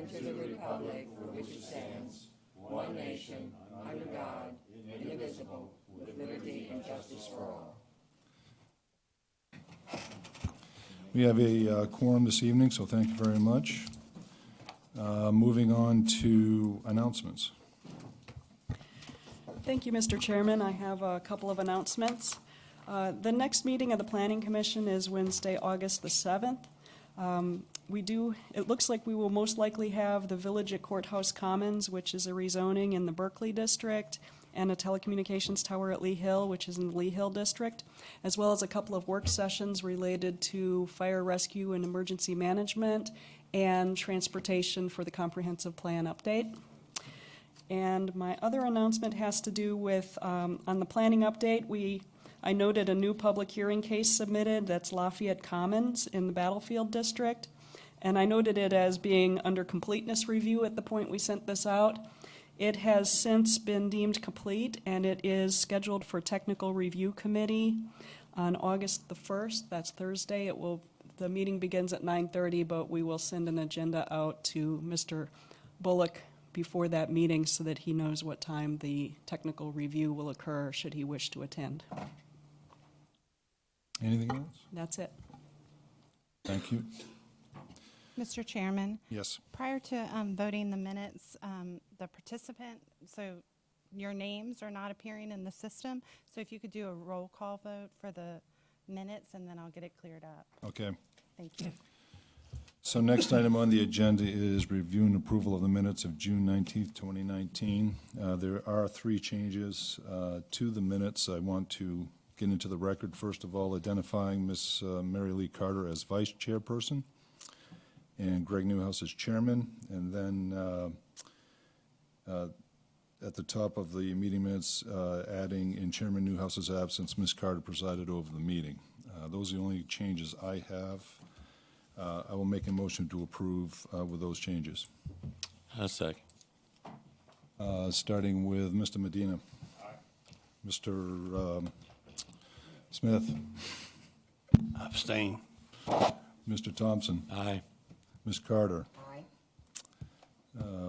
and to the republic for which it stands, one nation, under God, indivisible, with liberty and justice for all. We have a quorum this evening, so thank you very much. Moving on to announcements. Thank you, Mr. Chairman. I have a couple of announcements. The next meeting of the Planning Commission is Wednesday, August the 7th. It looks like we will most likely have the Village at Courthouse Commons, which is a rezoning in the Berkeley district, and a telecommunications tower at Lee Hill, which is in the Lee Hill district, as well as a couple of work sessions related to fire rescue and emergency management and transportation for the comprehensive plan update. And my other announcement has to do with, on the planning update, I noted a new public hearing case submitted that's Lafayette Commons in the Battlefield District. And I noted it as being under completeness review at the point we sent this out. It has since been deemed complete, and it is scheduled for technical review committee on August the 1st. That's Thursday. The meeting begins at 9:30, but we will send an agenda out to Mr. Bullock before that meeting so that he knows what time the technical review will occur should he wish to attend. Anything else? That's it. Thank you. Mr. Chairman, Yes. prior to voting the minutes, the participant, so your names are not appearing in the system. So if you could do a roll call vote for the minutes, and then I'll get it cleared up. Okay. Thank you. So next item on the agenda is review and approval of the minutes of June 19th, 2019. There are three changes to the minutes. I want to get into the record, first of all, identifying Miss Mary Lee Carter as vice chairperson and Greg Newhouse as chairman. And then at the top of the meeting minutes, adding in Chairman Newhouse's absence, Ms. Carter presided over the meeting. Those are the only changes I have. I will make a motion to approve with those changes. A second. Starting with Mr. Medina. Aye. Mr. Smith. Abstain. Mr. Thompson. Aye. Ms. Carter. Aye.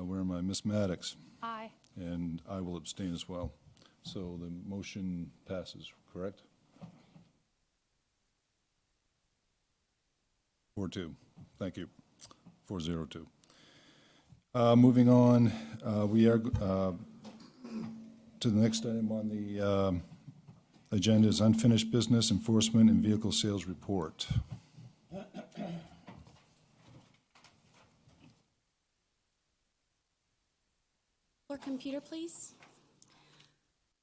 Where am I? Ms. Maddox. Aye. And I will abstain as well. So the motion passes, correct? 4-2. Thank you. 4-0-2. Moving on, we are to the next item on the agenda is unfinished business enforcement and vehicle sales report. Computer, please.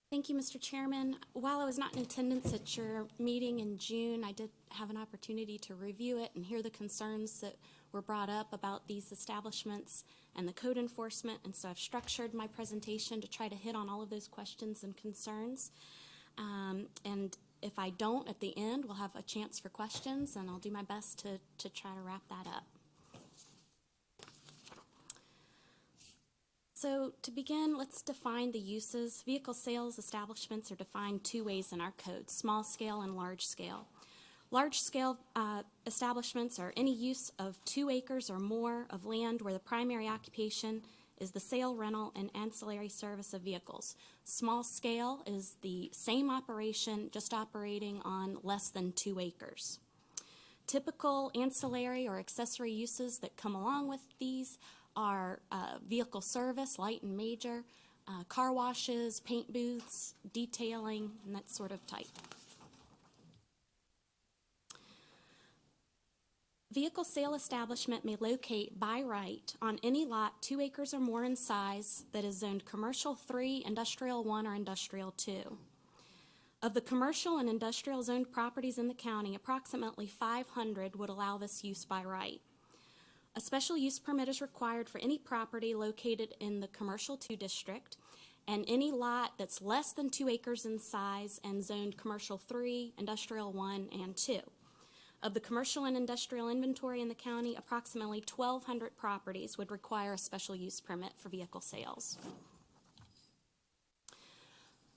Thank you, Mr. Chairman. While I was not in attendance at your meeting in June, I did have an opportunity to review it and hear the concerns that were brought up about these establishments and the code enforcement, and so I've structured my presentation to try to hit on all of those questions and concerns. And if I don't, at the end, we'll have a chance for questions, and I'll do my best to try to wrap that up. So to begin, let's define the uses. Vehicle sales establishments are defined two ways in our code, small scale and large scale. Large scale establishments are any use of 2 acres or more of land where the primary occupation is the sale, rental, and ancillary service of vehicles. Small scale is the same operation, just operating on less than 2 acres. Typical ancillary or accessory uses that come along with these are vehicle service, light and major, car washes, paint booths, detailing, and that sort of type. Vehicle sale establishment may locate by right on any lot 2 acres or more in size that is zoned Commercial 3, Industrial 1, or Industrial 2. Of the commercial and industrial zoned properties in the county, approximately 500 would allow this use by right. A special use permit is required for any property located in the Commercial 2 district and any lot that's less than 2 acres in size and zoned Commercial 3, Industrial 1, and 2. Of the commercial and industrial inventory in the county, approximately 1,200 properties would require a special use permit for vehicle sales.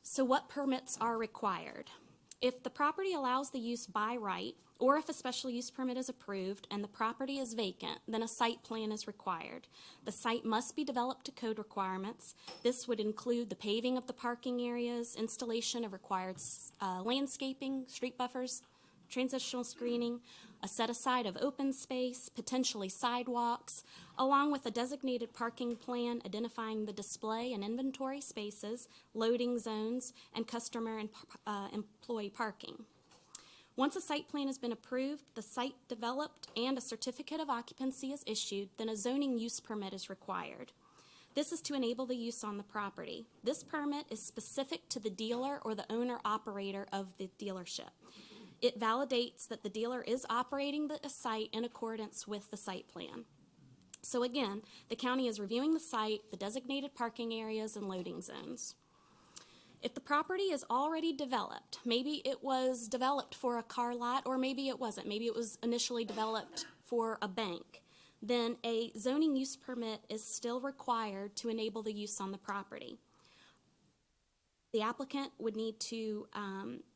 So what permits are required? If the property allows the use by right, or if a special use permit is approved and the property is vacant, then a site plan is required. The site must be developed to code requirements. This would include the paving of the parking areas, installation of required landscaping, street buffers, transitional screening, a set aside of open space, potentially sidewalks, along with a designated parking plan identifying the display and inventory spaces, loading zones, and customer and employee parking. Once a site plan has been approved, the site developed, and a certificate of occupancy is issued, then a zoning use permit is required. This is to enable the use on the property. This permit is specific to the dealer or the owner-operator of the dealership. It validates that the dealer is operating the site in accordance with the site plan. So again, the county is reviewing the site, the designated parking areas, and loading zones. If the property is already developed, maybe it was developed for a car lot, or maybe it wasn't, maybe it was initially developed for a bank, then a zoning use permit is still required to enable the use on the property. The applicant would need to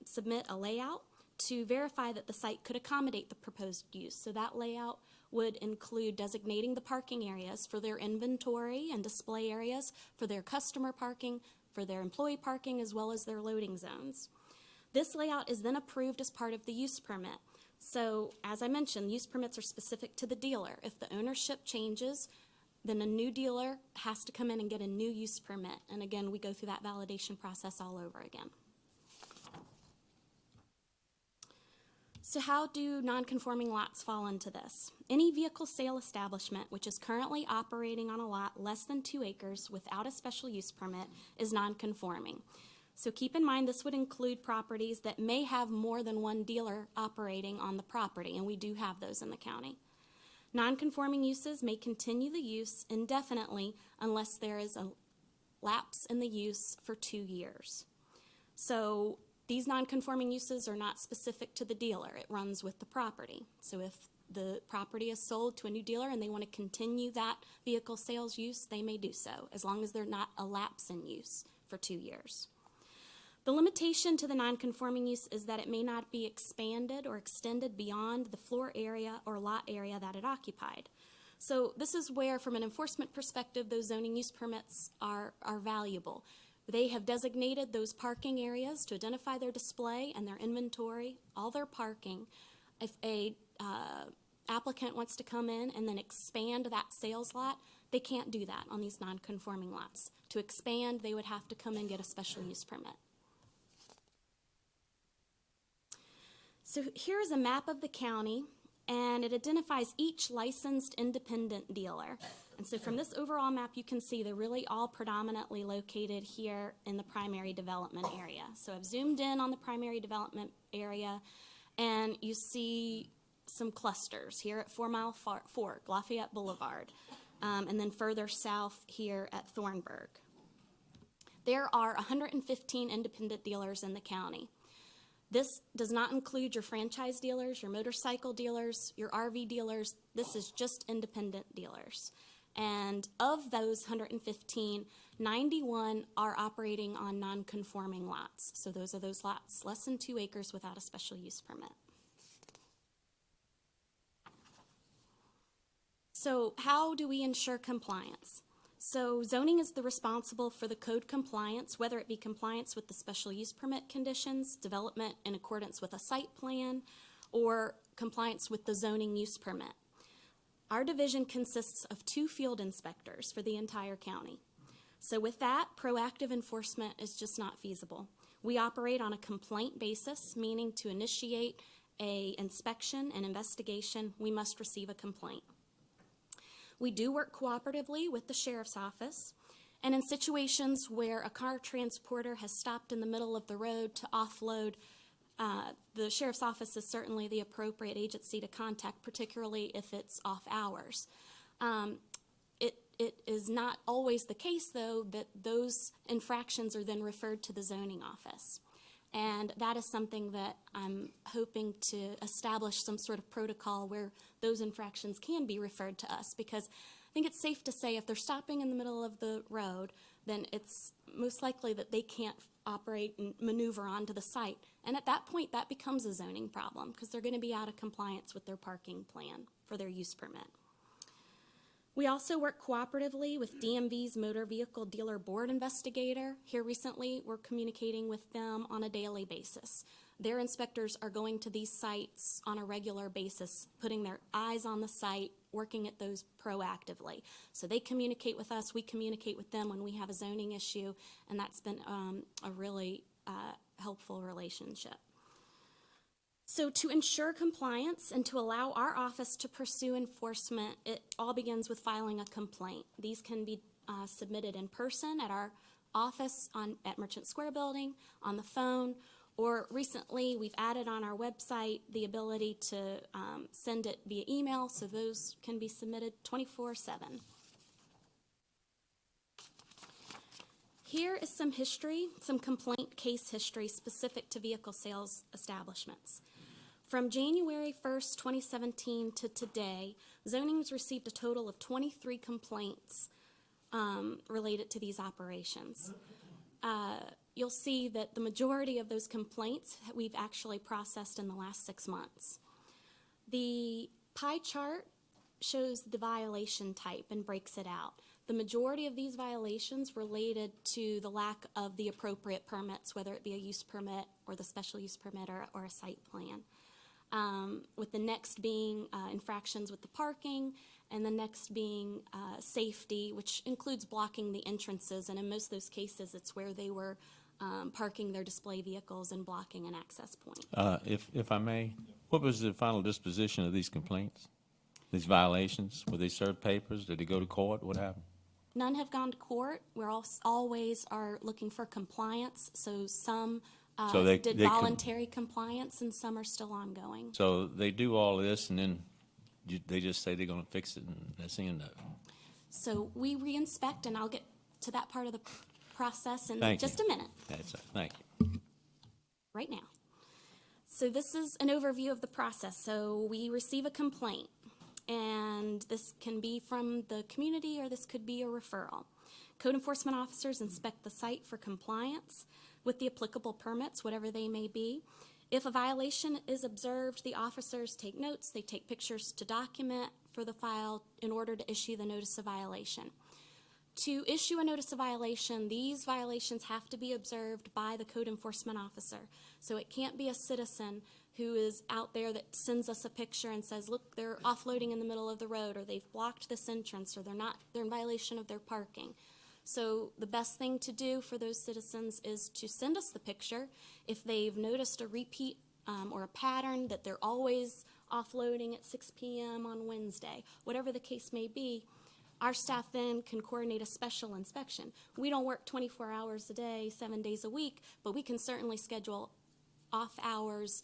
submit a layout to verify that the site could accommodate the proposed use. So that layout would include designating the parking areas for their inventory and display areas, for their customer parking, for their employee parking, as well as their loading zones. This layout is then approved as part of the use permit. So as I mentioned, use permits are specific to the dealer. If the ownership changes, then a new dealer has to come in and get a new use permit. And again, we go through that validation process all over again. So how do non-conforming lots fall into this? Any vehicle sale establishment which is currently operating on a lot less than 2 acres without a special use permit is non-conforming. So keep in mind this would include properties that may have more than one dealer operating on the property, and we do have those in the county. Non-conforming uses may continue the use indefinitely unless there is a lapse in the use for 2 years. So these non-conforming uses are not specific to the dealer. It runs with the property. So if the property is sold to a new dealer and they want to continue that vehicle sales use, they may do so, as long as they're not a lapse in use for 2 years. The limitation to the non-conforming use is that it may not be expanded or extended beyond the floor area or lot area that it occupied. So this is where, from an enforcement perspective, those zoning use permits are valuable. They have designated those parking areas to identify their display and their inventory, all their parking. If a applicant wants to come in and then expand that sales lot, they can't do that on these non-conforming lots. To expand, they would have to come and get a special use permit. So here's a map of the county, and it identifies each licensed independent dealer. And so from this overall map, you can see they're really all predominantly located here in the primary development area. So I've zoomed in on the primary development area, and you see some clusters here at 4 Mile Fork, Lafayette Boulevard, and then further south here at Thornburg. There are 115 independent dealers in the county. This does not include your franchise dealers, your motorcycle dealers, your RV dealers. This is just independent dealers. And of those 115, 91 are operating on non-conforming lots. So those are those lots less than 2 acres without a special use permit. So how do we ensure compliance? So zoning is responsible for the code compliance, whether it be compliance with the special use permit conditions, development in accordance with a site plan, or compliance with the zoning use permit. Our division consists of 2 field inspectors for the entire county. So with that, proactive enforcement is just not feasible. We operate on a complaint basis, meaning to initiate an inspection and investigation, we must receive a complaint. We do work cooperatively with the sheriff's office, and in situations where a car transporter has stopped in the middle of the road to offload, the sheriff's office is certainly the appropriate agency to contact, particularly if it's off hours. It is not always the case, though, that those infractions are then referred to the zoning office. And that is something that I'm hoping to establish some sort of protocol where those infractions can be referred to us, because I think it's safe to say if they're stopping in the middle of the road, then it's most likely that they can't operate and maneuver onto the site. And at that point, that becomes a zoning problem because they're going to be out of compliance with their parking plan for their use permit. We also work cooperatively with DMV's Motor Vehicle Dealer Board investigator. Here recently, we're communicating with them on a daily basis. Their inspectors are going to these sites on a regular basis, putting their eyes on the site, working at those proactively. So they communicate with us, we communicate with them when we have a zoning issue, and that's been a really helpful relationship. So to ensure compliance and to allow our office to pursue enforcement, it all begins with filing a complaint. These can be submitted in person at our office at Merchant Square Building, on the phone, or recently we've added on our website the ability to send it via email, so those can be submitted 24/7. Here is some history, some complaint case history specific to vehicle sales establishments. From January 1st, 2017 to today, zoning's received a total of 23 complaints related to these operations. You'll see that the majority of those complaints we've actually processed in the last 6 months. The pie chart shows the violation type and breaks it out. The majority of these violations related to the lack of the appropriate permits, whether it be a use permit or the special use permit or a site plan. With the next being infractions with the parking, and the next being safety, which includes blocking the entrances, and in most of those cases, it's where they were parking their display vehicles and blocking an access point. If I may, what was the final disposition of these complaints, these violations? Were they served papers? Did they go to court? What happened? None have gone to court. We're always are looking for compliance, so some So they did voluntary compliance, and some are still ongoing. So they do all this, and then they just say they're going to fix it, and that's the end of it. So we re-inspect, and I'll get to that part of the process in Thank just you. a minute, That's it. Thank you. right now. So this is an overview of the process. So we receive a complaint, and this can be from the community, or this could be a referral. Code enforcement officers inspect the site for compliance with the applicable permits, whatever they may be. If a violation is observed, the officers take notes, they take pictures to document for the file in order to issue the notice of violation. To issue a notice of violation, these violations have to be observed by the code enforcement officer. So it can't be a citizen who is out there that sends us a picture and says, look, they're offloading in the middle of the road, or they've blocked this entrance, or they're in violation of their parking. So the best thing to do for those citizens is to send us the picture. If they've noticed a repeat or a pattern that they're always offloading at 6 p.m. on Wednesday, whatever the case may be, our staff then can coordinate a special inspection. We don't work 24 hours a day, 7 days a week, but we can certainly schedule off hours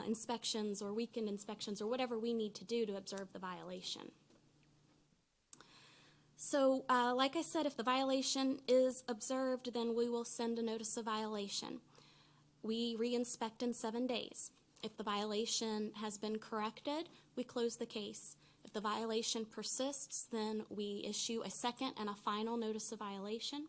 inspections or weekend inspections or whatever we need to do to observe the violation. So, like I said, if the violation is observed, then we will send a notice of violation. We re-inspect in 7 days. If the violation has been corrected, we close the case. If the violation persists, then we issue a second and a final notice of violation,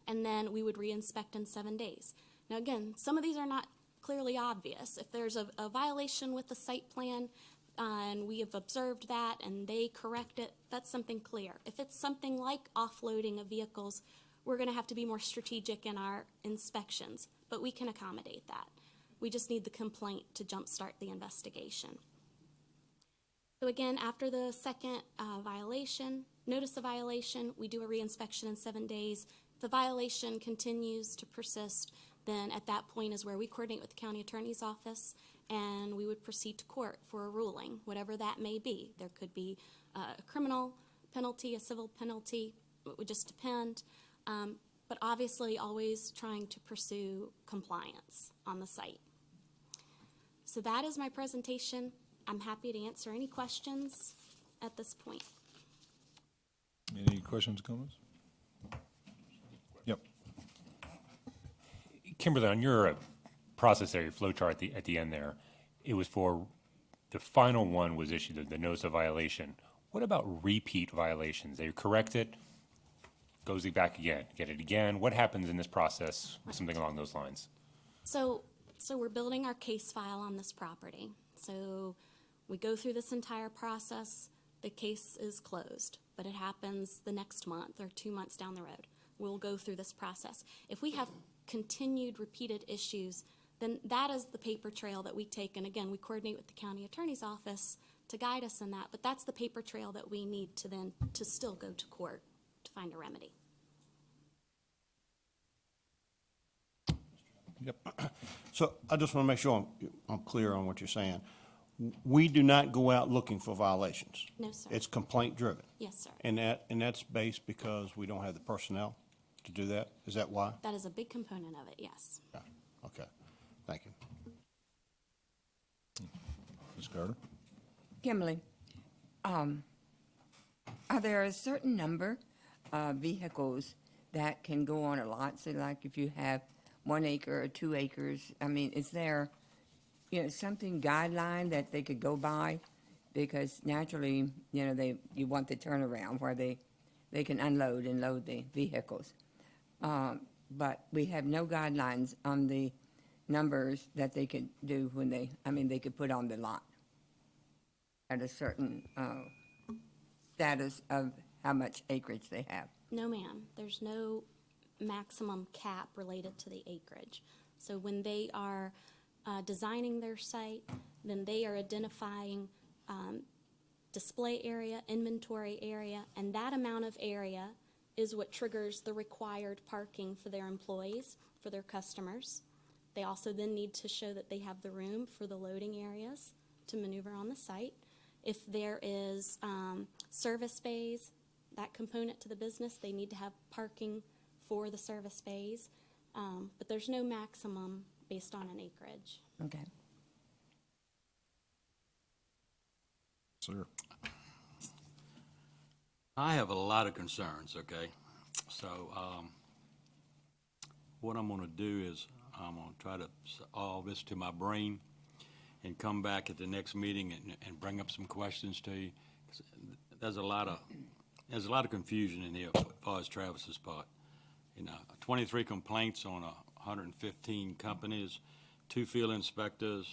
and then we would re-inspect in 7 days. Now, again, some of these are not clearly obvious. If there's a violation with the site plan, and we have observed that and they correct it, that's something clear. If it's something like offloading of vehicles, we're going to have to be more strategic in our inspections, but we can accommodate that. We just need the complaint to jumpstart the investigation. So again, after the second violation, notice of violation, we do a reinspection in 7 days. If the violation continues to persist, then at that point is where we coordinate with the county attorney's office, and we would proceed to court for a ruling, whatever that may be. There could be a criminal penalty, a civil penalty. It would just depend. But obviously always trying to pursue compliance on the site. So that is my presentation. I'm happy to answer any questions at this point. Any questions, comments? Yep. Kimberly, on your process there, your flow chart at the end there, it was for the final one was issued, the notice of violation. What about repeat violations? They correct it, goes back again, get it again? What happens in this process, something along those lines? So we're building our case file on this property. So we go through this entire process, the case is closed, but it happens the next month or 2 months down the road. We'll go through this process. If we have continued repeated issues, then that is the paper trail that we take, and again, we coordinate with the county attorney's office to guide us in that, but that's the paper trail that we need to then, to still go to court to find a remedy. Yep. So I just want to make sure I'm clear on what you're saying. We do not go out looking for violations. No, sir. It's complaint driven. Yes, sir. And that's based because we don't have the personnel to do that? Is that why? That is a big component of it, yes. Yeah. Okay. Thank you. Ms. Carter? Kimberly, are there a certain number of vehicles that can go on a lot? So like if you have 1 acre or 2 acres, I mean, is there, something guideline that they could go by? Because naturally, you want the turnaround where they can unload and load the vehicles. But we have no guidelines on the numbers that they could do when they could put on the lot at a certain status of how much acreage they have. No, ma'am. There's no maximum cap related to the acreage. So when they are designing their site, then they are identifying display area, inventory area, and that amount of area is what triggers the required parking for their employees, for their customers. They also then need to show that they have the room for the loading areas to maneuver on the site. If there is service bays, that component to the business, they need to have parking for the service bays. But there's no maximum based on an acreage. Okay. Sir? I have a lot of concerns, okay? So what I'm going to do is I'm going to try to all this to my brain and come back at the next meeting and bring up some questions to you. There's a lot of confusion in here as far as Travis's part. 23 complaints on 115 companies, 2 field inspectors.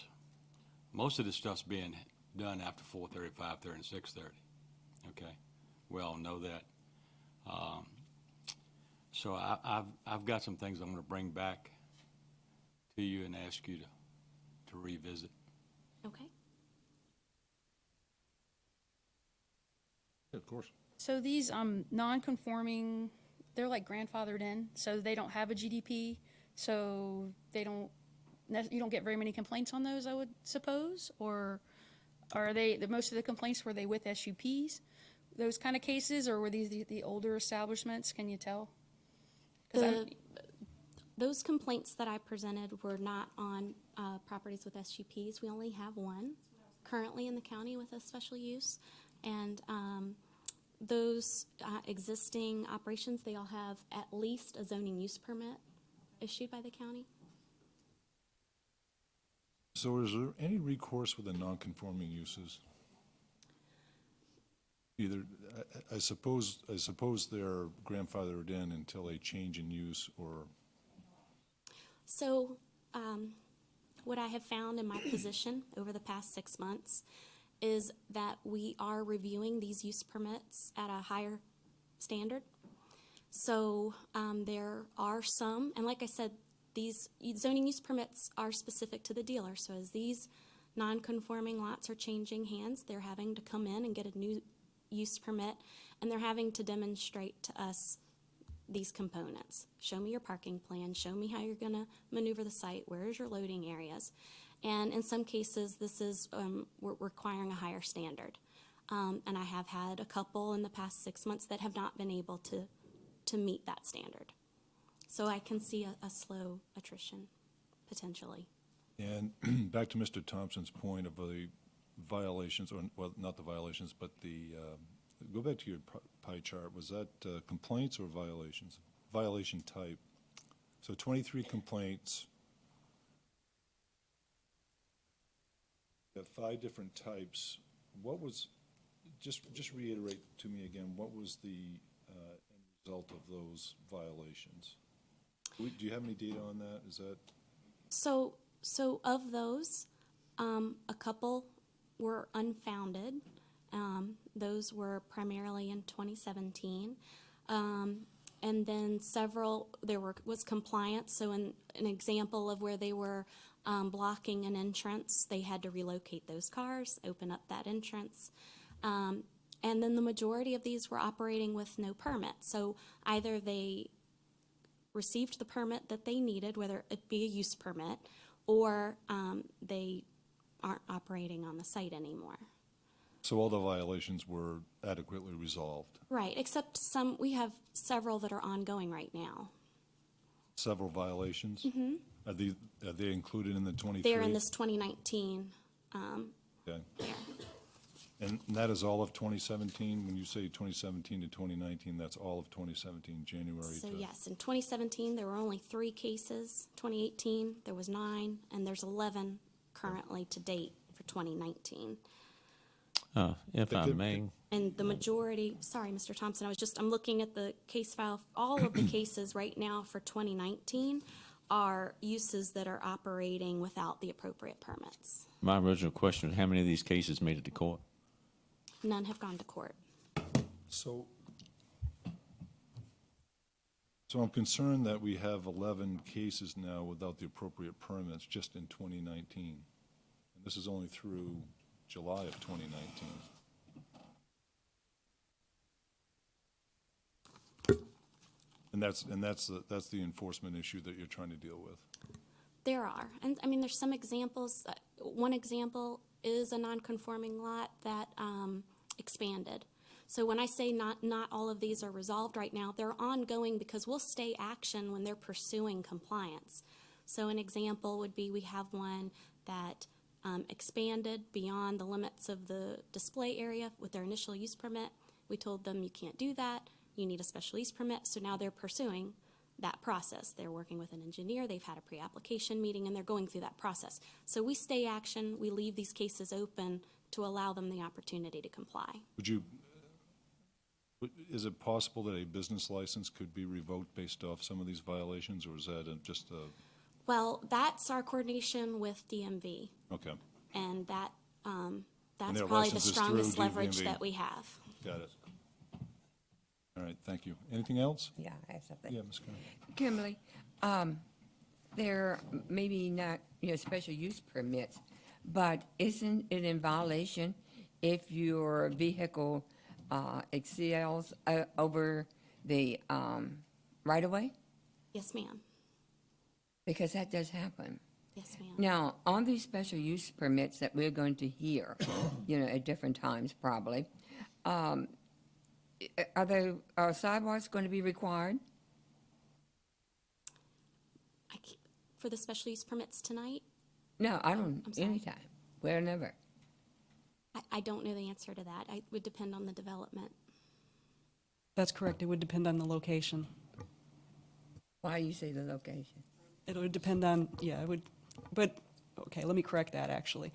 Most of this stuff's being done after 4:30, 5:30, and 6:30. Okay, we all know that. So I've got some things I'm going to bring back to you and ask you to revisit. Okay. Yeah, of course. So these non-conforming, they're like grandfathered in, so they don't have a GDP, so you don't get very many complaints on those, I would suppose? Or are most of the complaints, were they with SUPs, those kind of cases, or were these the older establishments? Can you tell? Those complaints that I presented were not on properties with SUPs. We only have one currently in the county with a special use. And those existing operations, they all have at least a zoning use permit issued by the county. So is there any recourse with the non-conforming uses? Either, I suppose they're grandfathered in until a change in use, or? So what I have found in my position over the past 6 months is that we are reviewing these use permits at a higher standard. So there are some, and like I said, these zoning use permits are specific to the dealer. So as these non-conforming lots are changing hands, they're having to come in and get a new use permit, and they're having to demonstrate to us these components. Show me your parking plan, show me how you're going to maneuver the site, where is your loading areas. And in some cases, this is we're requiring a higher standard. And I have had a couple in the past 6 months that have not been able to meet that standard. So I can see a slow attrition, potentially. And back to Mr. Thompson's point of the violations, or, well, not the violations, but go back to your pie chart. Was that complaints or violations? Violation type. So 23 complaints. You have 5 different types. What was, just reiterate to me again, what was the result of those violations? Do you have any data on that? Is that, So of those, a couple were unfounded. Those were primarily in 2017. And then several, was compliance. So in an example of where they were blocking an entrance, they had to relocate those cars, open up that entrance. And then the majority of these were operating with no permit. So either they received the permit that they needed, whether it be a use permit, or they aren't operating on the site anymore. so all the violations were adequately resolved? Right, except we have several that are ongoing right now. Several violations? Mm-hmm. Are they included in the 23? They're in this 2019 Okay. there. And that is all of 2017? When you say 2017 to 2019, that's all of 2017, January So to? yes, in 2017, there were only 3 cases. 2018, there was 9, and there's 11 currently to date for 2019. If I may, And the majority, sorry, Mr. Thompson, I'm looking at the case file. All of the cases right now for 2019 are uses that are operating without the appropriate permits. my original question was how many of these cases made it to court? None have gone to court. So I'm concerned that we have 11 cases now without the appropriate permits just in 2019. And this is only through July of 2019. And that's the enforcement issue that you're trying to deal with. There are, and I mean, there's some examples. One example is a non-conforming lot that expanded. So when I say not all of these are resolved right now, they're ongoing because we'll stay action when they're pursuing compliance. So an example would be we have one that expanded beyond the limits of the display area with their initial use permit. We told them you can't do that, you need a special use permit, so now they're pursuing that process. They're working with an engineer, they've had a pre-application meeting, and they're going through that process. So we stay action, we leave these cases open to allow them the opportunity to comply. Is it possible that a business license could be revoked based off some of these violations, or is that just a? Well, that's our coordination with DMV, Okay, and that's their probably the license is strongest through leverage DMV. that we have. got it. All right, thank you. Anything else? Yeah, I have something. Yeah, Ms. Curran. Kimberly, there may be not, special use permits, but isn't it in violation if your vehicle excels over the right-of-way? Yes, ma'am. Because that does happen. Yes, ma'am. Now, on these special use permits that we're going to hear, at different times probably, are sidewalks going to be required? For the special use permits tonight, No, I don't, I'm sorry. anytime, whenever. I don't know the answer to that. It would depend on the development. That's correct. It would depend on the location. Why you say the location? It would depend on, yeah, it would, but, okay, let me correct that, actually.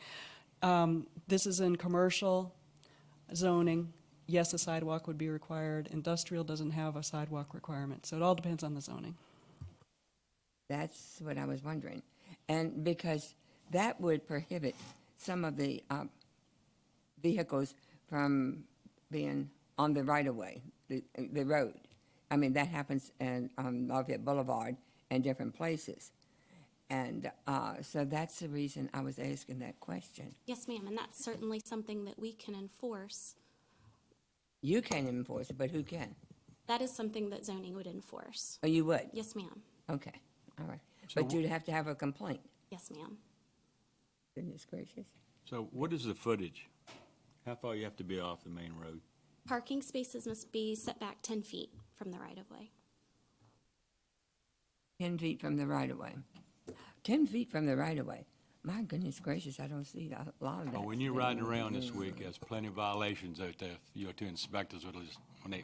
This is in commercial zoning. Yes, a sidewalk would be required. Industrial doesn't have a sidewalk requirement, so it all depends on the zoning. That's what I was wondering. And because that would prohibit some of the vehicles from being on the right-of-way, the road. I mean, that happens on Lafayette Boulevard and different places. And so that's the reason I was asking that question. Yes, ma'am, and that's certainly something that we can enforce. You can't enforce it, but who can? That is something that zoning would enforce. Oh, you would? Yes, ma'am. Okay, all right. But you'd have to have a complaint. Yes, ma'am. Goodness gracious. So what is the footage? How far you have to be off the main road? Parking spaces must be set back 10 feet from the right-of-way. 10 feet from the right-of-way. 10 feet from the right-of-way. My goodness gracious, I don't see a lot of that. Well, when you're riding around this week, there's plenty of violations out there. Your two inspectors will just,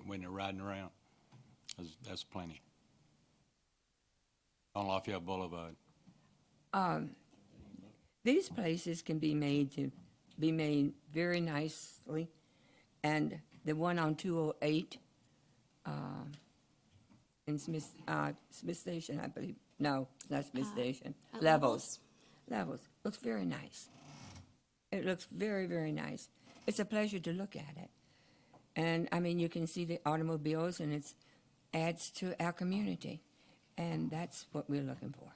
when they're riding around, that's plenty. On Lafayette Boulevard. These places can be made very nicely, and the one on 208 in Smith Station, I believe. No, not Smith Station. at Levels. Levels. Looks very nice. It looks very, very nice. It's a pleasure to look at it. And, I mean, you can see the automobiles, and it adds to our community. And that's what we're looking for.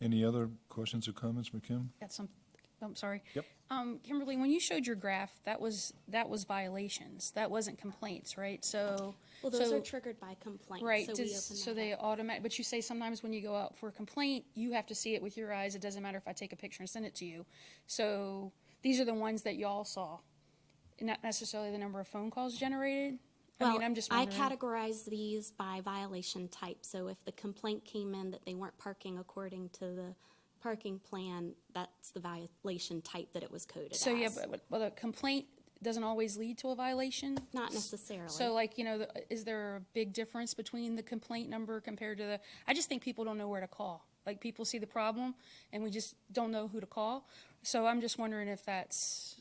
Any other questions or comments, McKim? Got some, I'm sorry. Yep. Kimberly, when you showed your graph, that was violations. That wasn't complaints, right? So. Well, those so- are triggered by complaints. Right, So we open that so they up. automatic, but you say sometimes when you go out for a complaint, you have to see it with your eyes. It doesn't matter if I take a picture and send it to you. So these are the ones that y'all saw, not necessarily the number of phone calls generated. I mean, I'm just I wondering. categorize these by violation type. So if the complaint came in that they weren't parking according to the parking plan, that's the violation type that it was coded as. So yeah, but a complaint doesn't always lead to a violation? Not necessarily. So like, is there a big difference between the complaint number compared to I just think people don't know where to call. Like people see the problem and we just don't know who to call. So I'm just wondering if that's,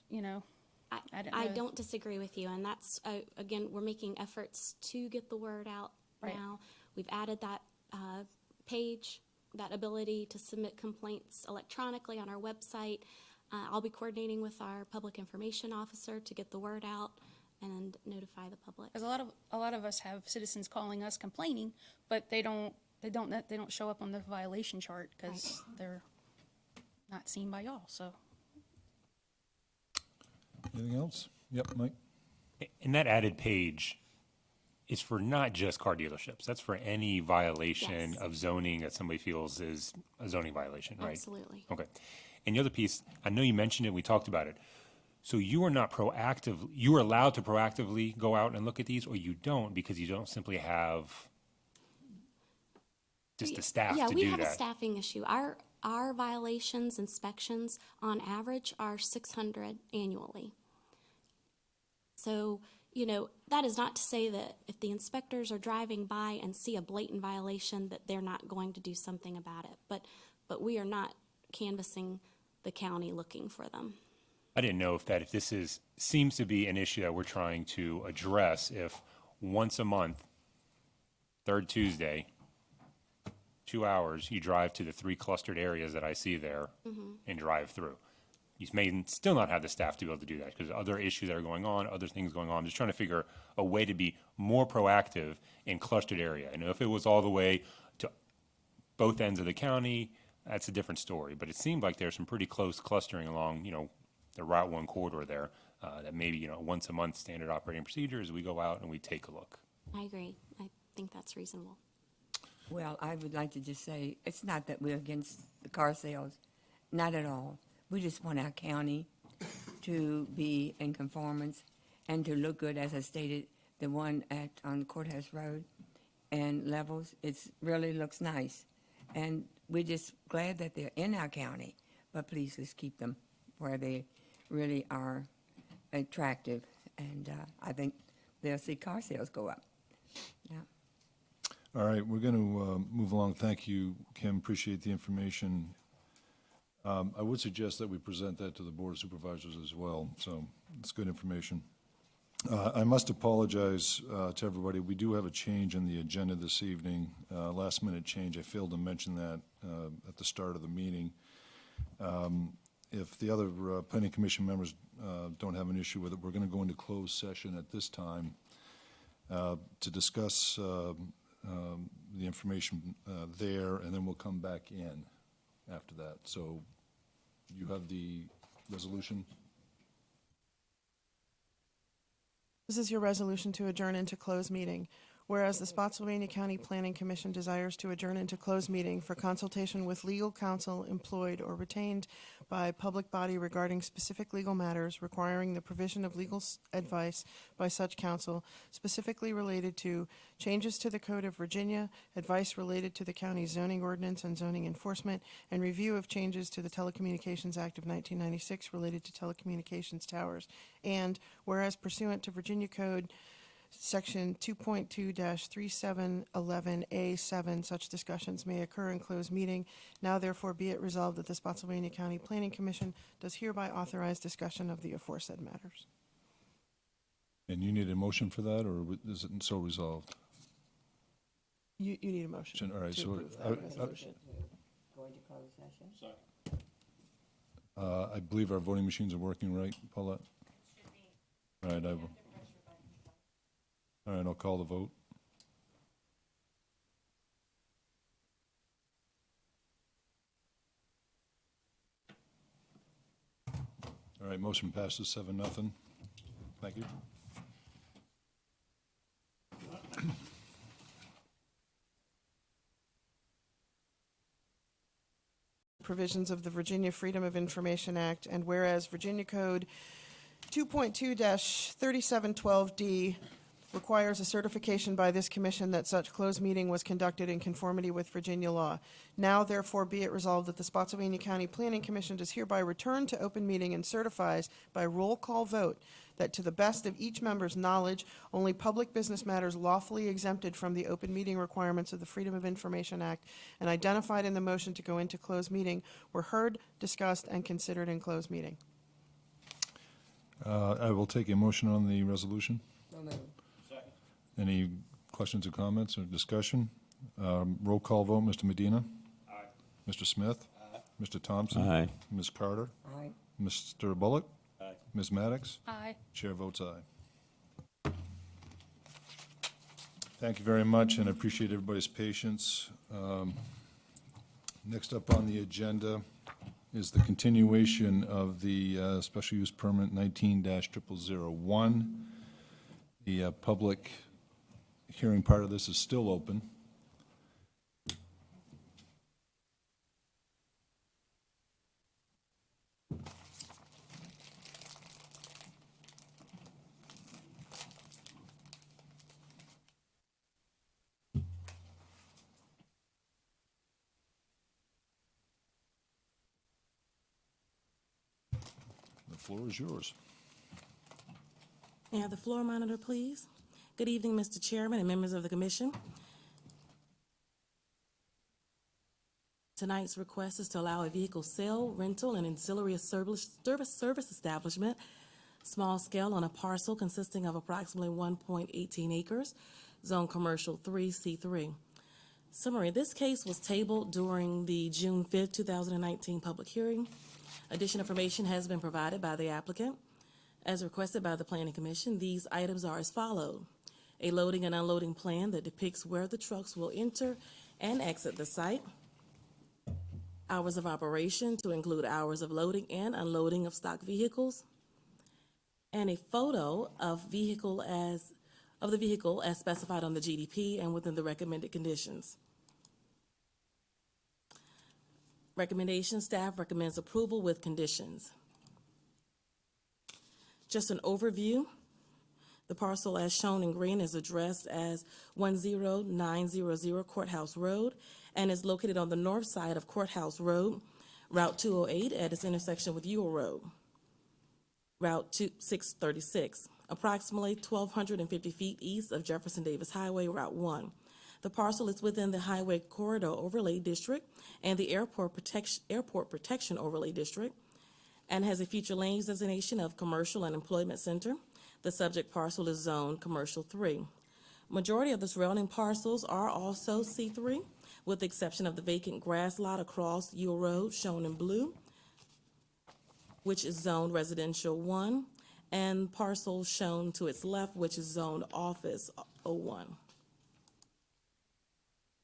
I don't disagree with you, and that's, again, we're making efforts to get the word out Right. now. We've added that page, that ability to submit complaints electronically on our website. I'll be coordinating with our public information officer to get the word out and notify the public. Because a lot of us have citizens calling us complaining, but they don't show up on the violation chart because they're not seen by y'all, so. Anything else? Yep, Mike? And that added page is for not just car dealerships. That's for any violation Yes. of zoning that somebody feels is a zoning violation, right? Absolutely. Okay. And the other piece, I know you mentioned it, we talked about it. So you are not proactive, you are allowed to proactively go out and look at these, or you don't because you don't simply have just the staff to do that? Yeah, we have a staffing issue. Our violations, inspections, on average, are 600 annually. So, that is not to say that if the inspectors are driving by and see a blatant violation, that they're not going to do something about it. But we are not canvassing the county looking for them. I didn't know if this seems to be an issue that we're trying to address, if once a month, third Tuesday, 2 hours, you drive to the 3 clustered areas that I see there and drive through. You may still not have the staff to be able to do that because other issues that are going on, other things going on. I'm just trying to figure a way to be more proactive in clustered area. I know if it was all the way to both ends of the county, that's a different story. But it seemed like there's some pretty close clustering along, the Route 1 corridor there, that maybe, once a month standard operating procedures, we go out and we take a look. I agree. I think that's reasonable. Well, I would like to just say, it's not that we're against the car sales, not at all. We just want our county to be in conformance and to look good, as I stated, the one on Courthouse Road and Levels, it really looks nice. And we're just glad that they're in our county, but please let's keep them where they really are attractive. And I think they'll see car sales go up. Yeah. All right, we're going to move along. Thank you, Kim. Appreciate the information. I would suggest that we present that to the Board of Supervisors as well, so it's good information. I must apologize to everybody. We do have a change in the agenda this evening, last-minute change. I failed to mention that at the start of the meeting. If the other planning commission members don't have an issue with it, we're going to go into closed session at this time to discuss the information there, and then we'll come back in after that. So you have the resolution? This is your resolution to adjourn into closed meeting. Whereas the Spotsylvania County Planning Commission desires to adjourn into closed meeting for consultation with legal counsel employed or retained by public body regarding specific legal matters requiring the provision of legal advice by such counsel, specifically related to changes to the Code of Virginia, advice related to the county's zoning ordinance and zoning enforcement, and review of changes to the Telecommunications Act of 1996 related to telecommunications towers. And whereas pursuant to Virginia Code Section 2.2-3711A7, such discussions may occur in closed meeting. Now therefore be it resolved that the Spotsylvania County Planning Commission does hereby authorize discussion of the aforesaid matters. And you need a motion for that, or is it so resolved? You need a motion All right, to so approve I- that resolution. Go into closed session? I believe our voting machines are working, right, Paulette? All right, all right, I'll call the vote. All right, motion passes 7-0. Thank you. Provisions of the Virginia Freedom of Information Act, and whereas Virginia Code 2.2-3712D requires a certification by this commission that such closed meeting was conducted in conformity with Virginia law. Now therefore be it resolved that the Spotsylvania County Planning Commission does hereby return to open meeting and certifies by roll call vote that to the best of each member's knowledge, only public business matters lawfully exempted from the open meeting requirements of the Freedom of Information Act and identified in the motion to go into closed meeting were heard, discussed, and considered in closed meeting. I will take a motion on the resolution. So moved. Any questions or comments or discussion? Roll call vote, Mr. Medina? Aye. Mr. Smith? Aye. Mr. Thompson? Aye. Ms. Carter? Aye. Mr. Bullock? Aye. Ms. Maddox? Aye. Chair votes aye. Thank you very much, and I appreciate everybody's patience. Next up on the agenda is the continuation of the special use permit 19-0001. The public hearing part of this is still open. The floor is yours. May I have the floor monitor, please? Good evening, Mr. Chairman and members of the commission. Tonight's request is to allow a vehicle sale, rental, and ancillary service establishment, small scale, on a parcel consisting of approximately 1.18 acres, zone commercial 3C3. Summary, this case was tabled during the June 5th, 2019 public hearing. Additional information has been provided by the applicant. As requested by the Planning Commission, these items are as follows. A loading and unloading plan that depicts where the trucks will enter and exit the site. Hours of operation to include hours of loading and unloading of stock vehicles. And a photo of the vehicle as specified on the GDP and within the recommended conditions. Recommendation, staff recommends approval with conditions. Just an overview, the parcel as shown in green is addressed as 10900 Courthouse Road and is located on the north side of Courthouse Road, Route 208 at its intersection with Ewell Road, Route 636, approximately 1,250 feet east of Jefferson Davis Highway, Route 1. The parcel is within the Highway Corridor Overlay District and the Airport Protection Overlay District, and has a future land use designation of Commercial and Employment Center. The subject parcel is Zone Commercial 3. Majority of the surrounding parcels are also C3, with the exception of the vacant grass lot across Ewell Road, shown in blue, which is zoned Residential 1, and parcel shown to its left, which is zoned Office 01.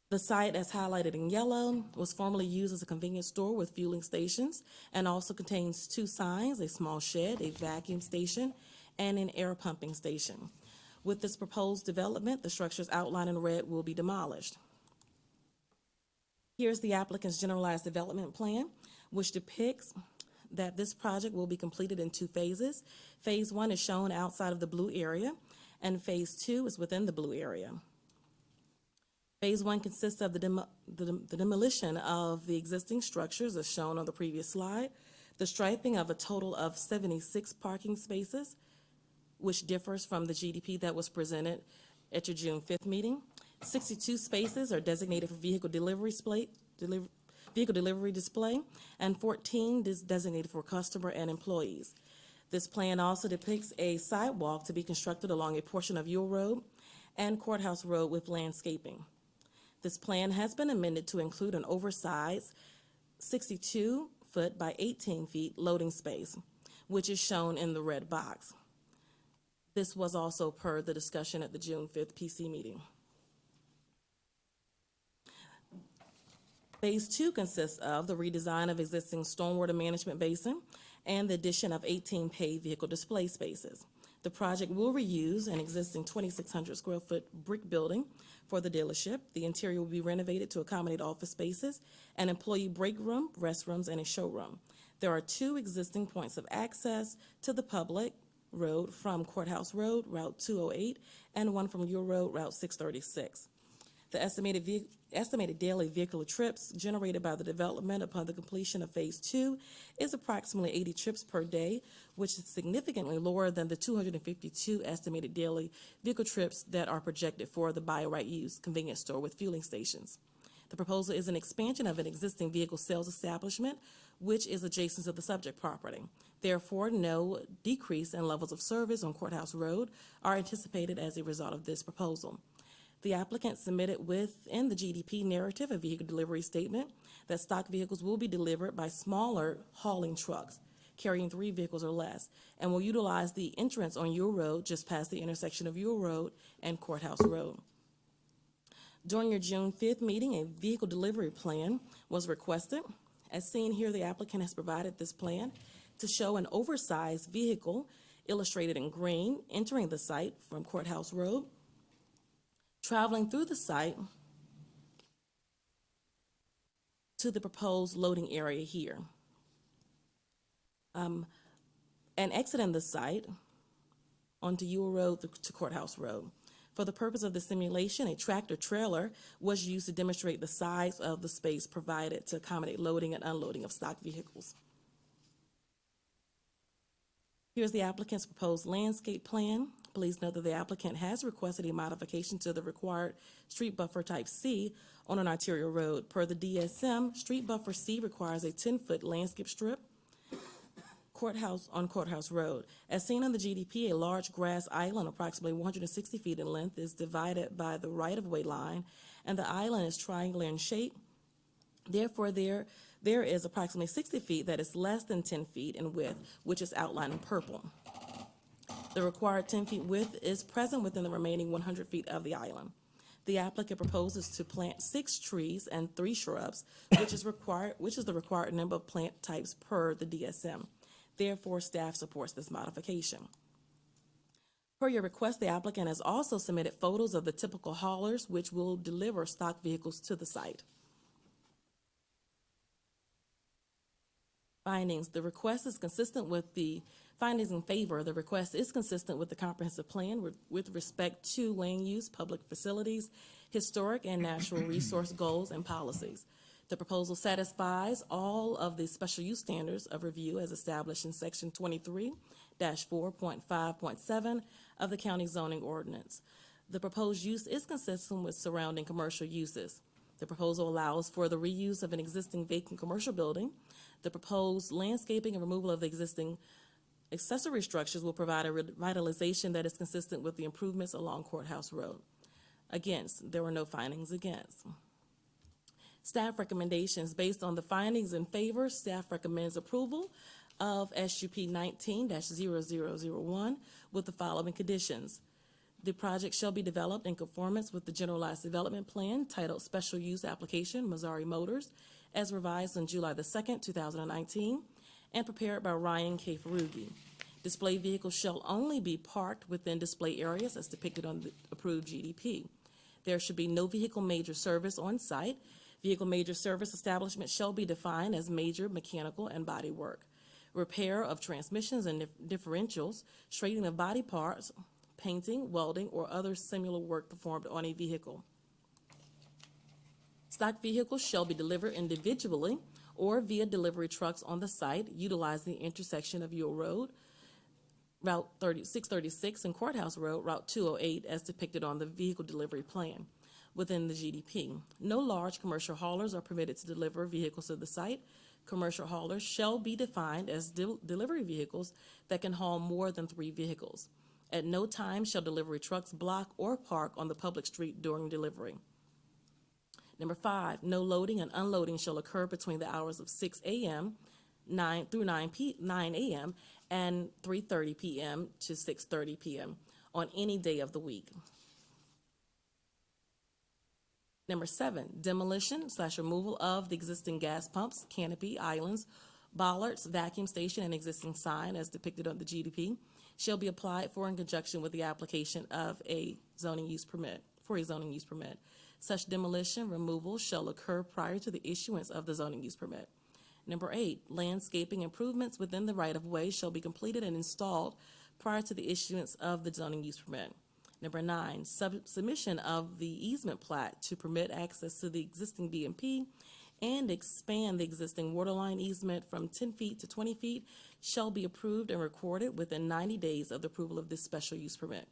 The site, as highlighted in yellow, was formerly used as a convenience store with fueling stations and also contains 2 signs, a small shed, a vacuum station, and an air pumping station. With this proposed development, the structures outlined in red will be demolished. Here's the applicant's generalized development plan, which depicts that this project will be completed in 2 phases. Phase 1 is shown outside of the blue area, and Phase 2 is within the blue area. Phase 1 consists of the demolition of the existing structures as shown on the previous slide, the striping of a total of 76 parking spaces, which differs from the GDP that was presented at your June 5th meeting. 62 spaces are designated for vehicle delivery display, and 14 is designated for customer and employees. This plan also depicts a sidewalk to be constructed along a portion of Ewell Road and Courthouse Road with landscaping. This plan has been amended to include an oversized 62-foot by 18 feet loading space, which is shown in the red box. This was also per the discussion at the June 5th PC meeting. Phase 2 consists of the redesign of existing stormwater management basin and the addition of 18 paved vehicle display spaces. The project will reuse an existing 2,600 square foot brick building for the dealership. The interior will be renovated to accommodate office spaces, an employee break room, restrooms, and a showroom. There are 2 existing points of access to the public road from Courthouse Road, Route 208, and one from your road, Route 636. The estimated daily vehicular trips generated by the development upon the completion of Phase 2 is approximately 80 trips per day, which is significantly lower than the 252 estimated daily vehicle trips that are projected for the buy right use convenience store with fueling stations. The proposal is an expansion of an existing vehicle sales establishment, which is adjacent to the subject property. Therefore, no decrease in levels of service on Courthouse Road are anticipated as a result of this proposal. The applicant submitted within the GDP narrative a vehicle delivery statement that stock vehicles will be delivered by smaller hauling trucks carrying 3 vehicles or less and will utilize the entrance on your road just past the intersection of your road and Courthouse Road. During your June 5th meeting, a vehicle delivery plan was requested. As seen here, the applicant has provided this plan to show an oversized vehicle illustrated in green entering the site from Courthouse Road, traveling through the site to the proposed loading area here, and exiting the site onto your road to Courthouse Road. For the purpose of the simulation, a tractor trailer was used to demonstrate the size of the space provided to accommodate loading and unloading of stock vehicles. Here's the applicant's proposed landscape plan. Please note that the applicant has requested a modification to the required street buffer type C on an arterial road. Per the DSM, street buffer C requires a 10-foot landscape strip on Courthouse Road. As seen on the GDP, a large grass island approximately 160 feet in length is divided by the right-of-way line, and the island is triangular in shape. Therefore, there is approximately 60 feet that is less than 10 feet in width, which is outlined in purple. The required 10 feet width is present within the remaining 100 feet of the island. The applicant proposes to plant 6 trees and 3 shrubs, which is the required number of plant types per the DSM. Therefore, staff supports this modification. Per your request, the applicant has also submitted photos of the typical haulers which will deliver stock vehicles to the site. Findings. The request is consistent with the findings in favor. The request is consistent with the comprehensive plan with respect to land use, public facilities, historic and natural resource goals and policies. The proposal satisfies all of the special use standards of review as established in section 23-4.5.7 of the county zoning ordinance. The proposed use is consistent with surrounding commercial uses. The proposal allows for the reuse of an existing vacant commercial building. The proposed landscaping and removal of the existing accessory structures will provide a revitalization that is consistent with the improvements along Courthouse Road. Against, there were no findings against. Staff recommendations. Based on the findings in favor, staff recommends approval of SUP 19-0001 with the following conditions. The project shall be developed in conformance with the Generalized Development Plan titled Special Use Application, Missouri Motors, as revised on July the 2nd, 2019, and prepared by Ryan K. Ferrugi. Display vehicles shall only be parked within display areas as depicted on the approved GDP. There should be no vehicle major service on site. Vehicle major service establishment shall be defined as major mechanical and body work, repair of transmissions and differentials, straightening of body parts, painting, welding, or other similar work performed on a vehicle. Stock vehicles shall be delivered individually or via delivery trucks on the site utilizing the intersection of your road, Route 636 and Courthouse Road, Route 208, as depicted on the vehicle delivery plan within the GDP. No large commercial haulers are permitted to deliver vehicles to the site. Commercial haulers shall be defined as delivery vehicles that can haul more than 3 vehicles. At no time shall delivery trucks block or park on the public street during delivery. Number 5, no loading and unloading shall occur between the hours of 6 a.m. 9 a.m. and 3:30 p.m. to 6:30 p.m. on any day of the week. Number 7, demolition/removal of the existing gas pumps, canopy, islands, bollards, vacuum station, and existing sign as depicted on the GDP shall be applied for in conjunction with the application of a zoning use permit, for a zoning use permit. Such demolition removal shall occur prior to the issuance of the zoning use permit. Number 8, landscaping improvements within the right-of-way shall be completed and installed prior to the issuance of the zoning use permit. Number 9, submission of the easement plat to permit access to the existing BMP and expand the existing waterline easement from 10 feet to 20 feet shall be approved and recorded within 90 days of the approval of this special use permit.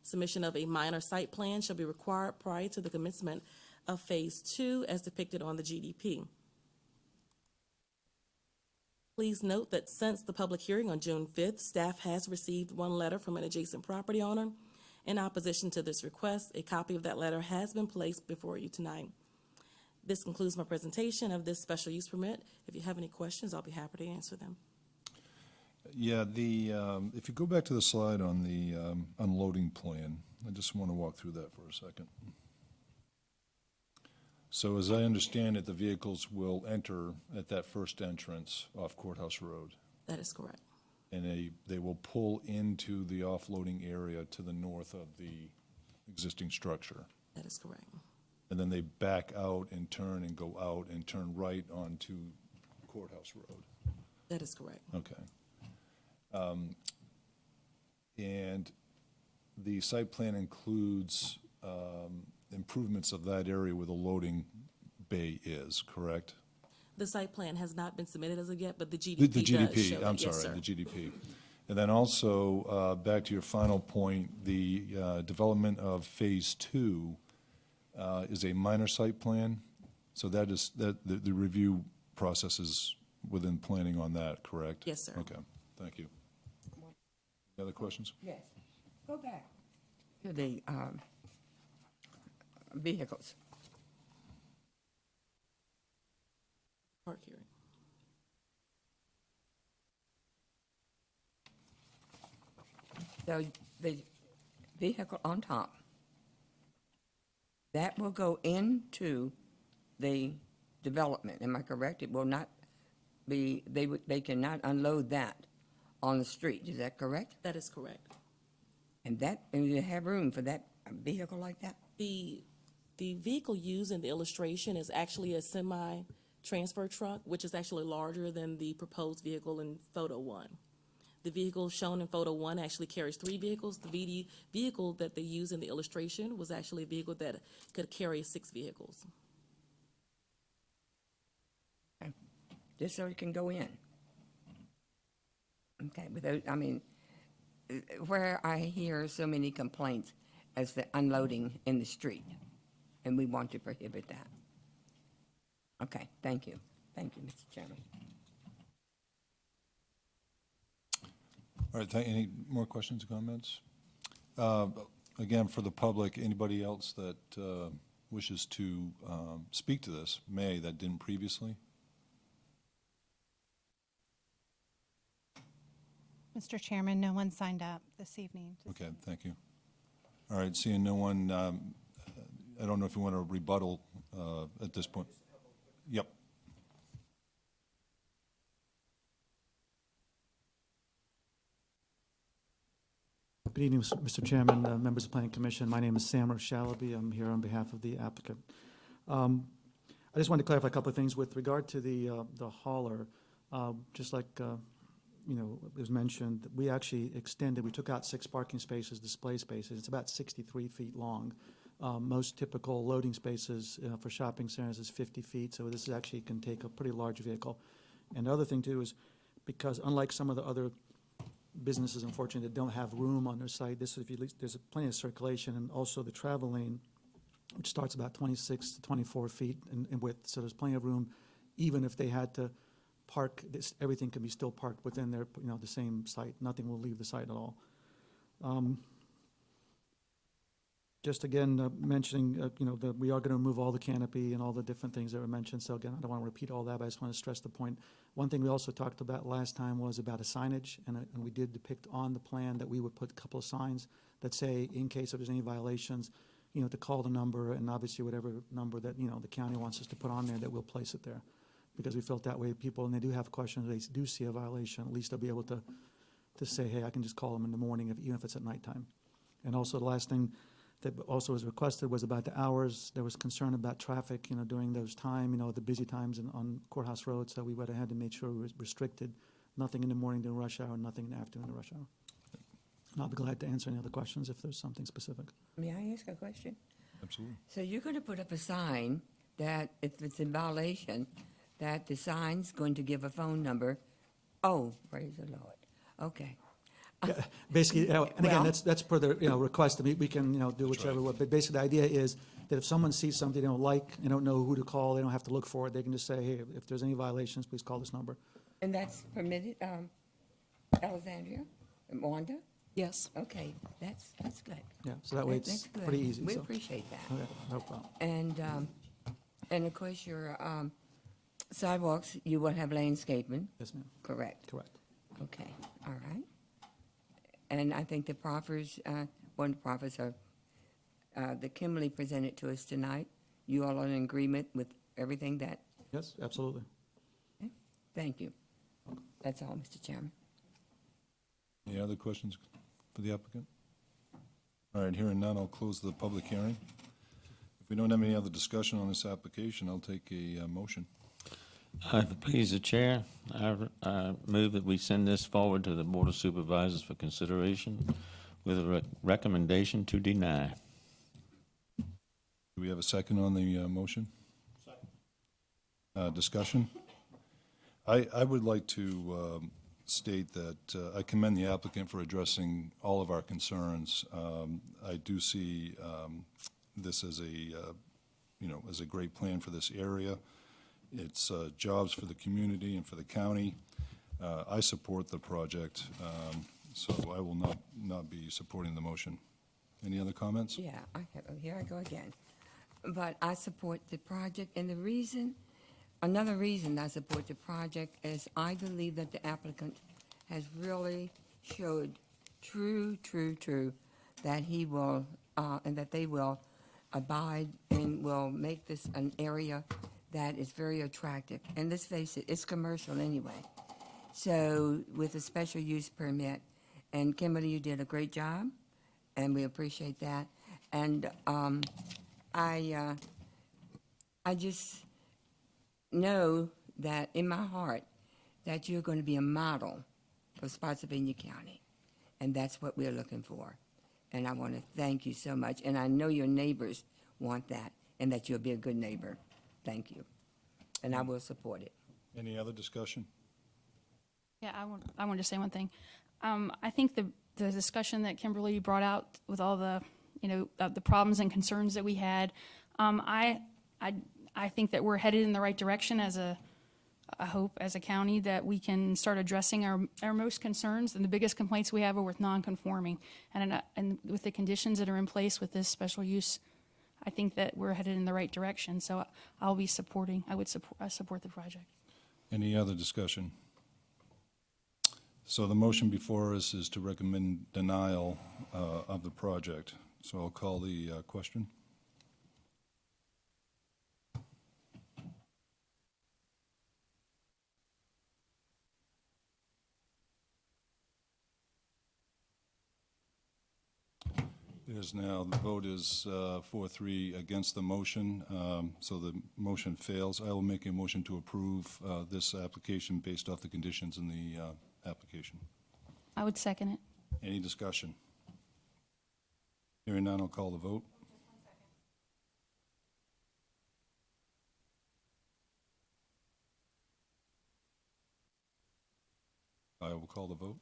Submission of a minor site plan shall be required prior to the commencement of Phase 2 as depicted on the GDP. Please note that since the public hearing on June 5th, staff has received one letter from an adjacent property owner in opposition to this request. A copy of that letter has been placed before you tonight. This concludes my presentation of this special use permit. If you have any questions, I'll be happy to answer them. Yeah, if you go back to the slide on the unloading plan, I just want to walk through that for a second. So as I understand it, the vehicles will enter at that first entrance off Courthouse Road, That is correct. and they will pull into the offloading area to the north of the existing structure. That is correct. And then they back out and turn and go out and turn right onto Courthouse Road. That is correct. Okay. And the site plan includes improvements of that area where the loading bay is, correct? The site plan has not been submitted as of yet, but the GDP The does GDP, show I'm it. Yes, sorry, sir. the GDP. And then also, back to your final point, the development of Phase 2 is a minor site plan. So that is, the review process is within planning on that, correct? Yes, sir. Okay, thank you. Any other questions? Yes. Go back to the vehicles. Park hearing. So the vehicle on top, that will go into the development, am I correct? It will not be, they cannot unload that on the street, is that correct? That is correct. And you have room for that vehicle like that? The vehicle used in the illustration is actually a semi-transfer truck, which is actually larger than the proposed vehicle in photo 1. The vehicle shown in photo 1 actually carries 3 vehicles. The vehicle that they use in the illustration was actually a vehicle that could carry 6 vehicles. Okay. Just so it can go in. Okay, without, I mean, where I hear so many complaints as the unloading in the street, and we want to prohibit that. Okay, thank you. Thank you, Mr. Chairman. All right, any more questions or comments? Again, for the public, anybody else that wishes to speak to this that didn't previously? Mr. Chairman, no one signed up this evening. Okay, thank you. All right, seeing no one, I don't know if you want to rebuttal at this point. Yep. Good evening, Mr. Chairman, members of the Planning Commission. My name is Sam Shalaby. I'm here on behalf of the applicant. I just wanted to clarify a couple of things with regard to the hauler. Just like it was mentioned, we actually extended. We took out 6 parking spaces, display spaces. It's about 63 feet long. Most typical loading spaces for shopping centers is 50 feet. So this actually can take a pretty large vehicle. And the other thing too is because unlike some of the other businesses, unfortunately, that don't have room on their site. This, there's plenty of circulation, and also the travel lane, which starts about 26 to 24 feet in width. So there's plenty of room, even if they had to park. Everything can be still parked within their, the same site. Nothing will leave the site at all. Just again, mentioning, that we are going to remove all the canopy and all the different things that were mentioned. So again, I don't want to repeat all that, but I just want to stress the point. One thing we also talked about last time was about a signage, and we did depict on the plan that we would put a couple of signs that say, in case if there's any violations, to call the number, and obviously whatever number that, the county wants us to put on there, that we'll place it there. Because we felt that way, people, and they do have questions, they do see a violation, at least they'll be able to say, hey, I can just call them in the morning, even if it's at nighttime. And also the last thing that also was requested was about the hours. There was concern about traffic, during those the busy times on Courthouse Road, so we went ahead and made sure we restricted nothing in the morning during rush hour, nothing in the afternoon during rush hour. And I'll be glad to answer any other questions if there's something specific. May I ask a question? Absolutely. So you're going to put up a sign that if it's in violation, that the sign's going to give a phone number. Oh, praise the Lord. Okay. Yeah, basically, and again, Well- that's per the, request. I mean, we can, do whichever way. But basically, the idea is that if someone sees something they don't like, they don't know who to call, they don't have to look for it, they can just say, hey, if there's any violations, please call this number. And that's permitted, Alexandria, Wanda? Yes. Okay, that's good. Yeah, so that way That's it's good. pretty easy. We so. appreciate that. Okay, no problem. And of course, your sidewalks, you will have landscaping, Yes, ma'am. correct? Correct. Okay, all right. And I think the proffers, one of the proffers are, that Kimberly presented to us tonight, you all are in agreement with everything that, Yes, absolutely. thank you. That's all, Mr. Chairman. Any other questions for the applicant? All right, hearing none, I'll close the public hearing. If we don't have any other discussion on this application, I'll take a motion. If it please the chair, I move that we send this forward to the Board of Supervisors for consideration with a recommendation to deny. Do we have a second on the motion? Second. Discussion? I would like to state that I commend the applicant for addressing all of our concerns. I do see this as a great plan for this area. It's jobs for the community and for the county. I support the project, so I will not be supporting the motion. Any other comments? Yeah, here I go again. But I support the project, and another reason I support the project is I believe that the applicant has really showed true, that he will, and that they will abide and will make this an area that is very attractive. And let's face it, it's commercial anyway. So with a special use permit, and Kimberly, you did a great job, and we appreciate that. And I just know that in my heart that you're going to be a model for Spotsylvania County, and that's what we're looking for. And I want to thank you so much, and I know your neighbors want that, and that you'll be a good neighbor. Thank you, and I will support it. Any other discussion? Yeah, I want to say one thing. I think the discussion that Kimberly brought out with all the, the problems and concerns that we had, I think that we're headed in the right direction I hope as a county that we can start addressing our most concerns, and the biggest complaints we have are with non-conforming. And with the conditions that are in place with this special use, I think that we're headed in the right direction. So I would support the project. Any other discussion? So the motion before us is to recommend denial of the project. So I'll call the question. It is now, the vote is 4-3 against the motion, so the motion fails. I will make a motion to approve this application based off the conditions in the application. I would second it. Any discussion? Hearing none, I'll call the vote. I will call the vote.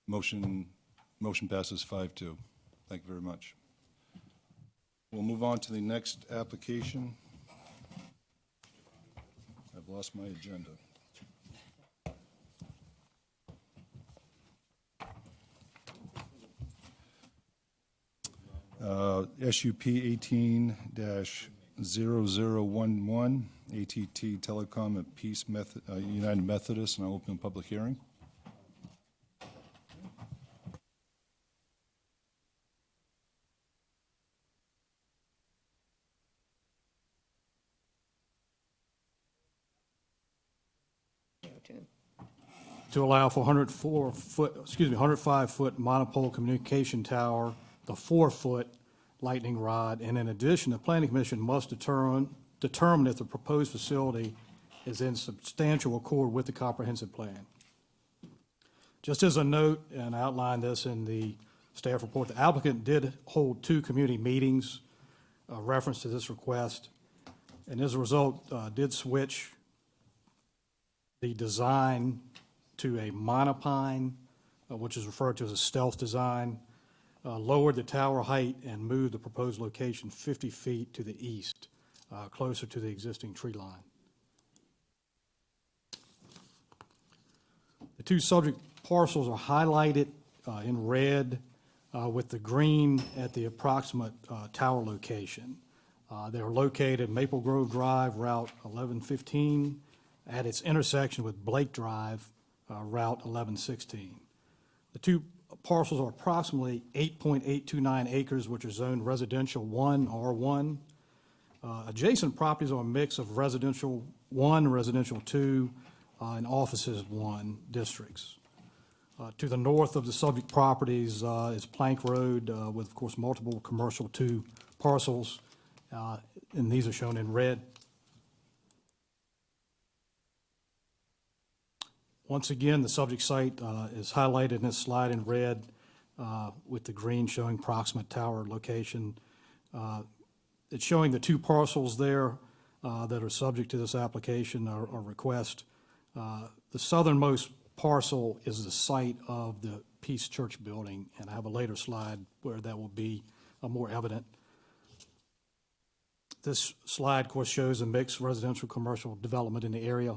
Motion passes 5-2. Thank you very much. We'll move on to the next application. I've lost my agenda. SUP 18-0011, ATT Telecom at United Methodist, and I'll open a public hearing. To allow for 105-foot monopole communication tower, the 4-foot lightning rod, and in addition, the planning commission must determine if the proposed facility is in substantial accord with the comprehensive plan. Just as a note, and I outlined this in the staff report, the applicant did hold 2 community meetings, reference to this request, and as a result, did switch the design to a monopine, which is referred to as a stealth design, lowered the tower height and moved the proposed location 50 feet to the east, closer to the existing tree line. The 2 subject parcels are highlighted in red with the green at the approximate tower location. They are located Maple Grove Drive, Route 1115, at its intersection with Blake Drive, Route 1116. The 2 parcels are approximately 8.829 acres, which are zoned residential 1, R1. Adjacent properties are a mix of residential 1, residential 2, and offices 1 districts. To the north of the subject properties is Plank Road with, of course, multiple commercial 2 parcels, and these are shown in red. Once again, the subject site is highlighted in this slide in red with the green showing proximate tower location. It's showing the 2 parcels there that are subject to this application or request. The southernmost parcel is the site of the Peace Church building, and I have a later slide where that will be more evident. This slide, of course, shows a mixed residential commercial development in the area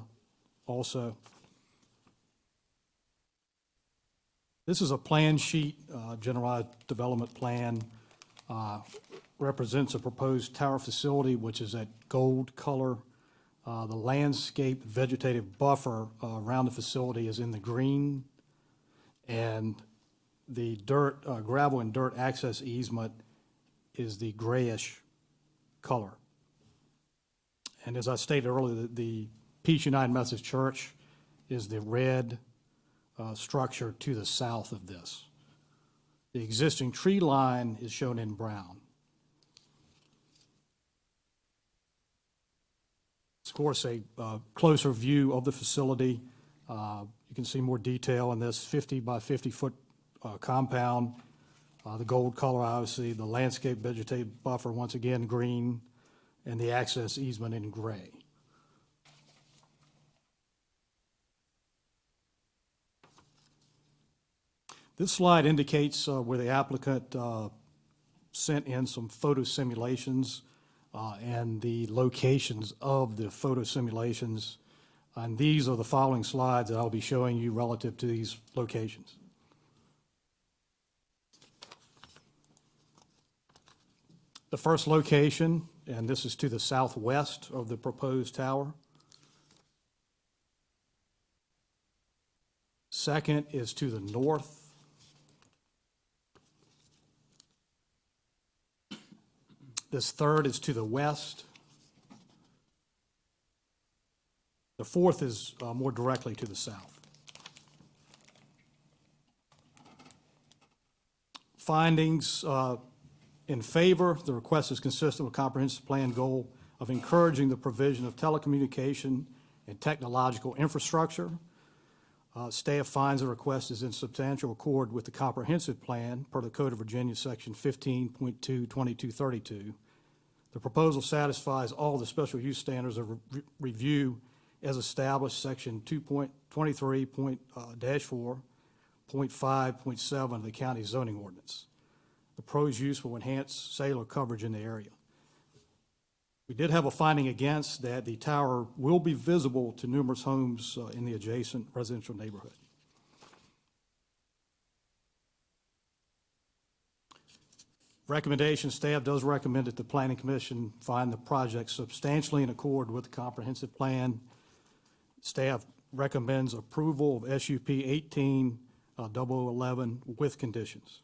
also. This is a plan sheet, generalized development plan, represents a proposed tower facility, which is that gold color. The landscape vegetative buffer around the facility is in the green, and the dirt, gravel and dirt access easement is the grayish color. And as I stated earlier, the Peace United Methodist Church is the red structure to the south of this. The existing tree line is shown in brown. Of course, a closer view of the facility. You can see more detail in this 50 by 50 foot compound. The gold color, obviously, the landscape vegetative buffer, once again, green, and the access easement in gray. This slide indicates where the applicant sent in some photo simulations and the locations of the photo simulations. And these are the following slides that I'll be showing you relative to these locations. The first location, and this is to the southwest of the proposed tower. Second is to the north. This third is to the west. The fourth is more directly to the south. Findings in favor, the request is consistent with comprehensive plan goal of encouraging the provision of telecommunication and technological infrastructure. Staff finds the request is in substantial accord with the comprehensive plan per the Code of Virginia, Section 15.22232. The proposal satisfies all the special use standards of review as established, Section 2.23.4.5.7 of the county zoning ordinance. The proposed use will enhance cellular coverage in the area. We did have a finding against that the tower will be visible to numerous homes in the adjacent residential neighborhood. Recommendation, staff does recommend that the Planning Commission find the project substantially in accord with the comprehensive plan. Staff recommends approval of SUP 18-0011 with conditions.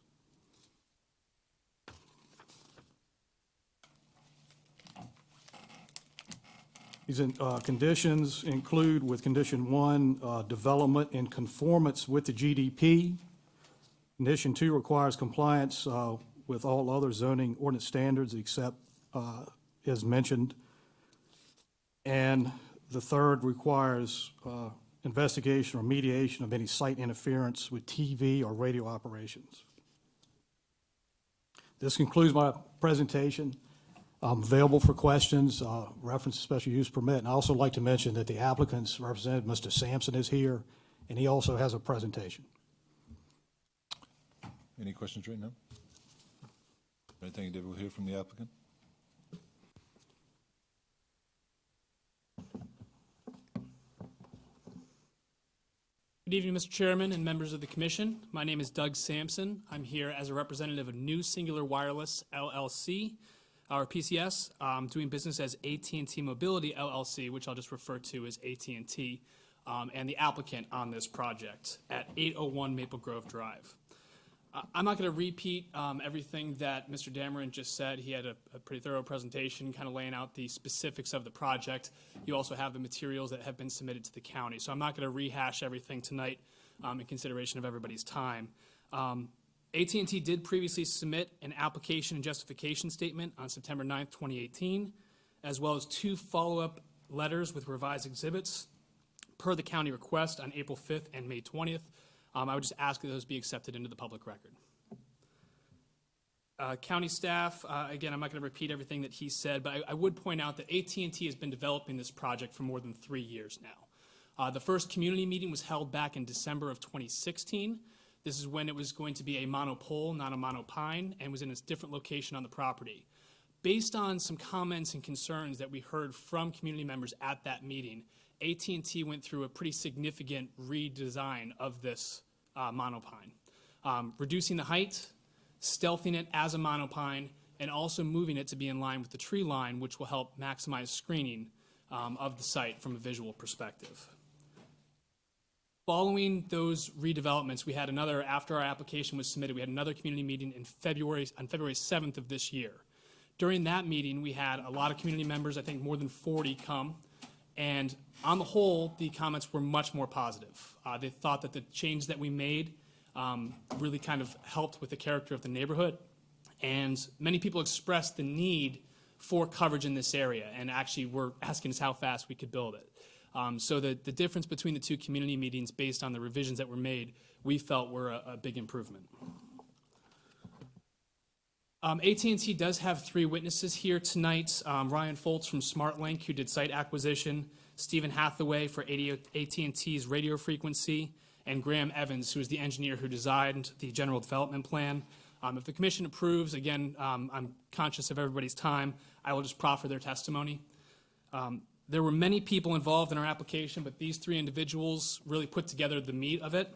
These conditions include, with condition 1, development in conformance with the GDP. Condition 2 requires compliance with all other zoning ordinance standards except as mentioned. And the third requires investigation or mediation of any site interference with TV or radio operations. This concludes my presentation. I'm available for questions, reference to special use permit. And I also like to mention that the applicant's representative, Mr. Sampson, is here, and he also has a presentation. Any questions right now? Anything David will hear from the applicant? Good evening, Mr. Chairman and members of the Commission. My name is Doug Sampson. I'm here as a representative of New Singular Wireless LLC, or PCS, doing business as AT&T Mobility LLC, which I'll just refer to as AT&T, and the applicant on this project at 801 Maple Grove Drive. I'm not going to repeat everything that Mr. Dameron just said. He had a pretty thorough presentation kind of laying out the specifics of the project. You also have the materials that have been submitted to the county. So I'm not going to rehash everything tonight in consideration of everybody's time. AT&T did previously submit an application and justification statement on September 9th, 2018, as well as 2 follow-up letters with revised exhibits per the county request on April 5th and May 20th. I would just ask that those be accepted into the public record. County staff, again, I'm not going to repeat everything that he said, but I would point out that AT&T has been developing this project for more than 3 years now. The first community meeting was held back in December of 2016. This is when it was going to be a monopole, not a monopine, and was in a different location on the property. Based on some comments and concerns that we heard from community members at that meeting, AT&T went through a pretty significant redesign of this monopine, reducing the height, stealthing it as a monopine, and also moving it to be in line with the tree line, which will help maximize screening of the site from a visual perspective. Following those redevelopments, we had another, after our application was submitted, we had another community meeting on February 7th of this year. During that meeting, we had a lot of community members, I think more than 40 come, and on the whole, the comments were much more positive. They thought that the change that we made really kind of helped with the character of the neighborhood, and many people expressed the need for coverage in this area, and actually were asking us how fast we could build it. So the difference between the 2 community meetings based on the revisions that were made, we felt were a big improvement. AT&T does have 3 witnesses here tonight. Ryan Foltz from SmartLink, who did site acquisition, Stephen Hathaway for AT&T's radio frequency, and Graham Evans, who is the engineer who designed the general development plan. If the commission approves, again, I'm conscious of everybody's time, I will just proffer their testimony. There were many people involved in our application, but these 3 individuals really put together the meat of it.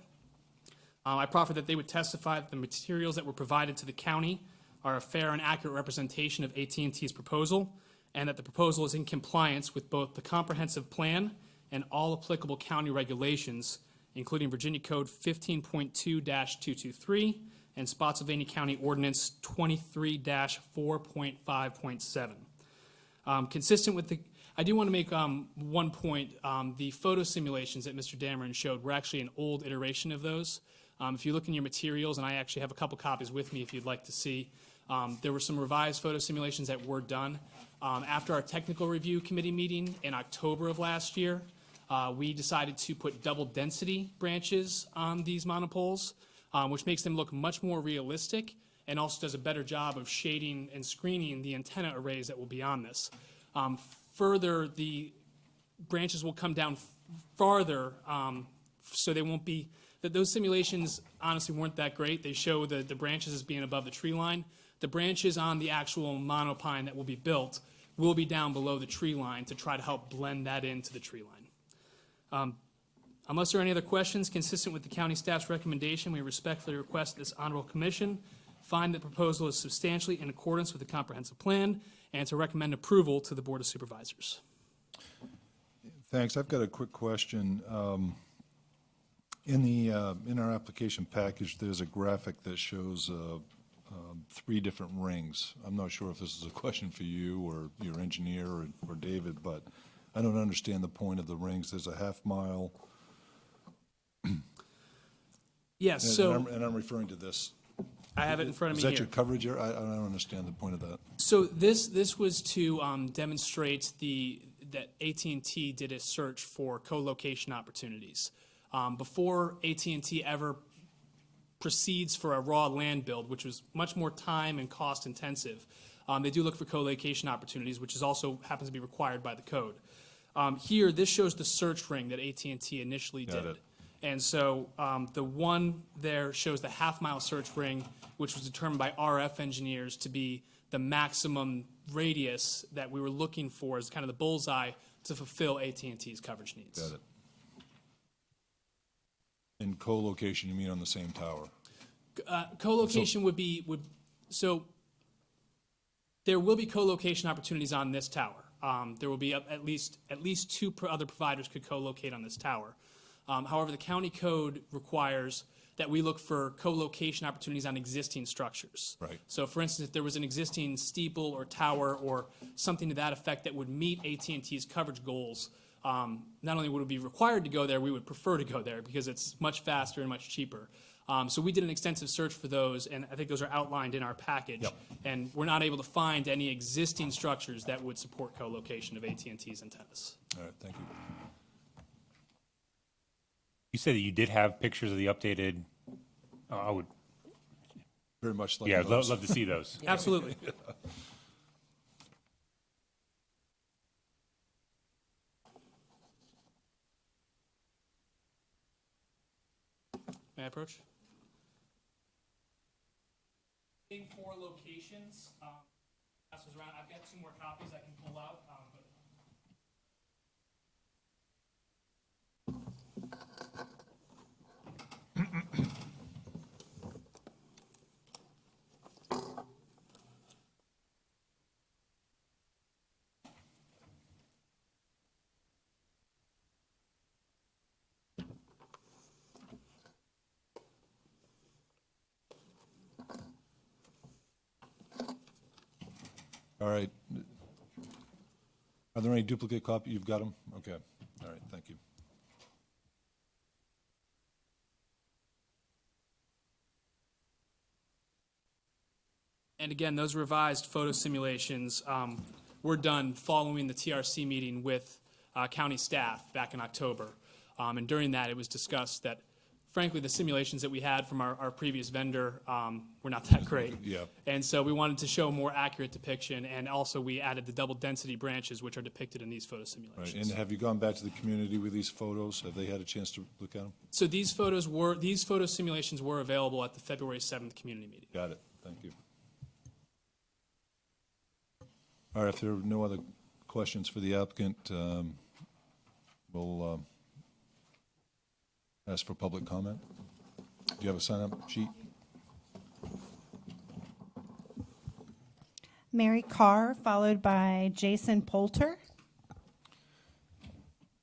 I proffer that they would testify that the materials that were provided to the county are a fair and accurate representation of AT&T's proposal, and that the proposal is in compliance with both the comprehensive plan and all applicable county regulations, including Virginia Code 15.2-223 and Spotsylvania County Ordinance 23-4.5.7. Consistent with the, I do want to make one point. The photo simulations that Mr. Dameron showed were actually an old iteration of those. If you look in your materials, and I actually have a couple copies with me if you'd like to see, there were some revised photo simulations that were done. After our technical review committee meeting in October of last year, we decided to put double density branches on these monopoles, which makes them look much more realistic and also does a better job of shading and screening the antenna arrays that will be on this. Further, the branches will come down farther, so they won't be, those simulations honestly weren't that great. They show the branches as being above the tree line. The branches on the actual monopine that will be built will be down below the tree line to try to help blend that into the tree line. Unless there are any other questions consistent with the county staff's recommendation, we respectfully request this honorable commission find the proposal is substantially in accordance with the comprehensive plan, and to recommend approval to the Board of Supervisors. Thanks. I've got a quick question. In our application package, there's a graphic that shows 3 different rings. I'm not sure if this is a question for you or your engineer or David, but I don't understand the point of the rings. There's a half mile. Yes, And so I'm referring to this. I have it in front of me Is that here. your coverage area? I don't understand the point of that. So this was to demonstrate that AT&T did a search for co-location opportunities. Before AT&T ever proceeds for a raw land build, which was much more time and cost intensive, they do look for co-location opportunities, which is also happens to be required by the code. Here, this shows the search ring that AT&T initially Got did. it. And so the one there shows the half-mile search ring, which was determined by RF engineers to be the maximum radius that we were looking for as kind of the bullseye to fulfill AT&T's coverage needs. Got it. In co-location, you mean on the same tower? Co-location so there will be co-location opportunities on this tower. There will be at least 2 other providers could co-locate on this tower. However, the county code requires that we look for co-location opportunities on existing structures. Right. So, for instance, if there was an existing steeple or tower or something to that effect that would meet AT&T's coverage goals, not only would it be required to go there, we would prefer to go there because it's much faster and much cheaper. So we did an extensive search for those, and I think those are outlined in our package. Yep. And we're not able to find any existing structures that would support co-location of AT&T's antennas. All right, thank you. You said that you did have pictures of the updated, I would, Very much like yeah, I'd those. love to see those. Absolutely. May I approach? In 4 locations, pass those around. I've got 2 more copies I can pull out. But All right. Are there any duplicate copies? You've got them? Okay. All right, thank you. And again, those revised photo simulations were done following the TRC meeting with county staff back in October. And during that, it was discussed that, frankly, the simulations that we had from our previous vendor were not that great. Yeah. And so we wanted to show a more accurate depiction, and also we added the double density branches, which are depicted in these photo Right, simulations. and have you gone back to the community with these photos? Have they had a chance to look at them? So these photo simulations were available at the February 7th community meeting. Got it, thank you. All right, if there are no other questions for the applicant, we'll ask for public comment. Do you have a sign-up sheet? Mary Carr, followed by Jason Poulter.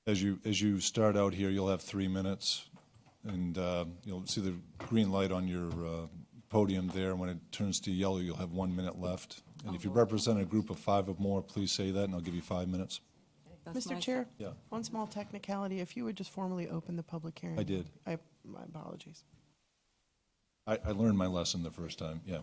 As you start out here, you'll have 3 minutes, and you'll see the green light on your podium there. When it turns to yellow, you'll have 1 minute left. And if you represent a group of 5 or more, please say that, and I'll give you 5 minutes. Mr. Chair? Yeah. One small technicality, if you would just formally open the public hearing. I did. My apologies. I learned my lesson the first time, yeah.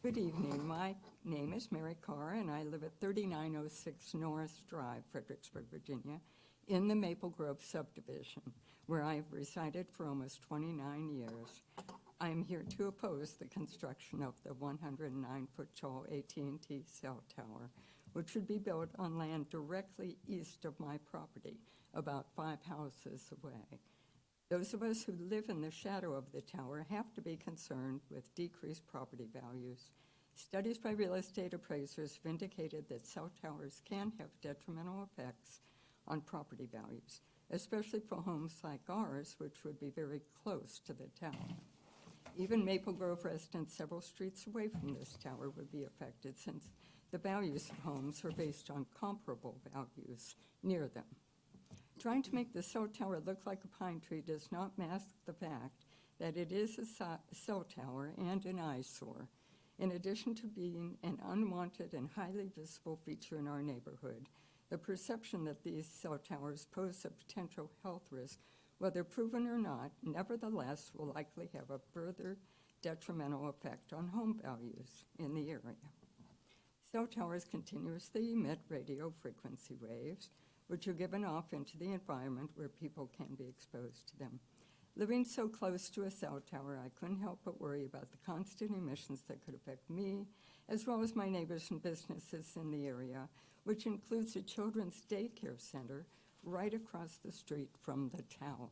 Good evening. My name is Mary Carr, and I live at 3906 Norris Drive, Fredericksburg, Virginia, in the Maple Grove subdivision, where I have resided for almost 29 years. I am here to oppose the construction of the 109-foot-tall AT&T cell tower, which would be built on land directly east of my property, about 5 houses away. Those of us who live in the shadow of the tower have to be concerned with decreased property values. Studies by real estate appraisers have indicated that cell towers can have detrimental effects on property values. especially for homes like ours, which would be very close to the tower. Even Maple Grove residents several streets away from this tower would be affected, since the values of homes are based on comparable values near them. Trying to make the cell tower look like a pine tree does not mask the fact that it is a cell tower and an eyesore, in addition to being an unwanted and highly visible feature in our neighborhood. The perception that these cell towers pose a potential health risk, whether proven or not, nevertheless will likely have a further detrimental effect on home values in the area. Cell towers continuously emit radio frequency waves, which are given off into the environment where people can be exposed to them. Living so close to a cell tower, I couldn't help but worry about the constant emissions that could affect me, as well as my neighbors and businesses in the area, which includes a children's daycare center right across the street from the tower.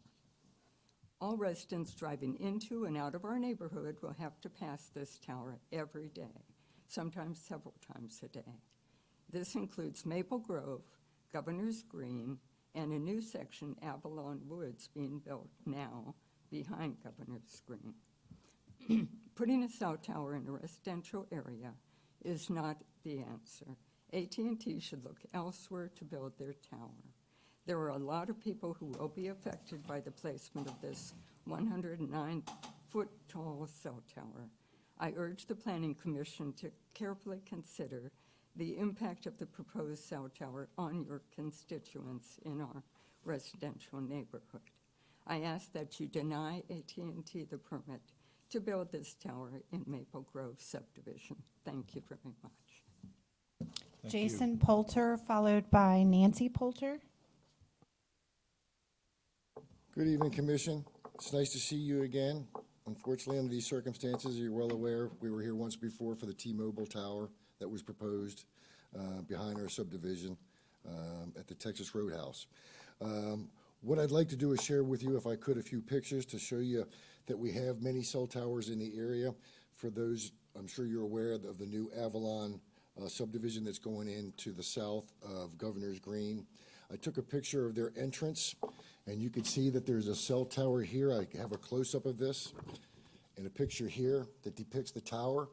All residents driving into and out of our neighborhood will have to pass this tower every day, sometimes several times a day. This includes Maple Grove, Governor's Green, and a new section, Avalon Woods, being built now behind Governor's Green. Putting a cell tower in a residential area is not the answer. AT&T should look elsewhere to build their tower. There are a lot of people who will be affected by the placement of this 109-foot-tall cell tower. I urge the Planning Commission to carefully consider the impact of the proposed cell tower on your constituents in our residential neighborhood. I ask that you deny AT&T the permit to build this tower in Maple Grove subdivision. Thank you very much. Thank Jason you. Poulter, followed by Nancy Poulter. Good evening, Commission. It's nice to see you again. Unfortunately, under these circumstances, you're well aware, we were here once before for the T-Mobile tower that was proposed behind our subdivision at the Texas Roadhouse. What I'd like to do is share with you, if I could, a few pictures to show you that we have many cell towers in the area. For those, I'm sure you're aware of the new Avalon subdivision that's going in to the south of Governor's Green. I took a picture of their entrance, and you can see that there's a cell tower here. I have a close-up of this, and a picture here that depicts the tower.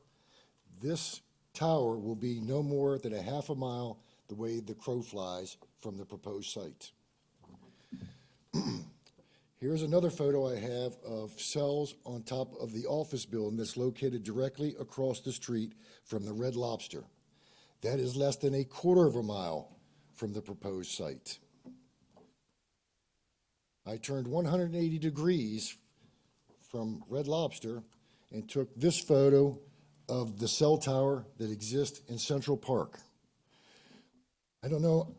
This tower will be no more than a half a mile the way the crow flies from the proposed site. Here's another photo I have of cells on top of the office building that's located directly across the street from the Red Lobster. That is less than a quarter of a mile from the proposed site. I turned 180 degrees from Red Lobster and took this photo of the cell tower that exists in Central Park. I don't know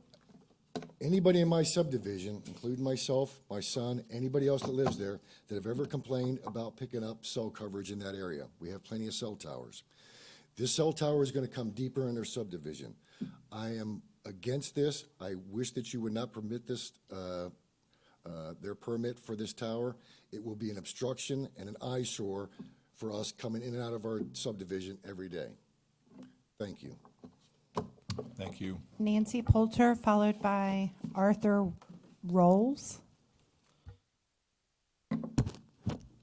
anybody in my subdivision, including myself, my son, anybody else that lives there, that have ever complained about picking up cell coverage in that area. We have plenty of cell towers. This cell tower is going to come deeper in their subdivision. I am against this. I wish that you would not permit this, their permit for this tower. It will be an obstruction and an eyesore for us coming in and out of our subdivision every day. Thank you. Thank you. Nancy Poulter, followed by Arthur Rolls.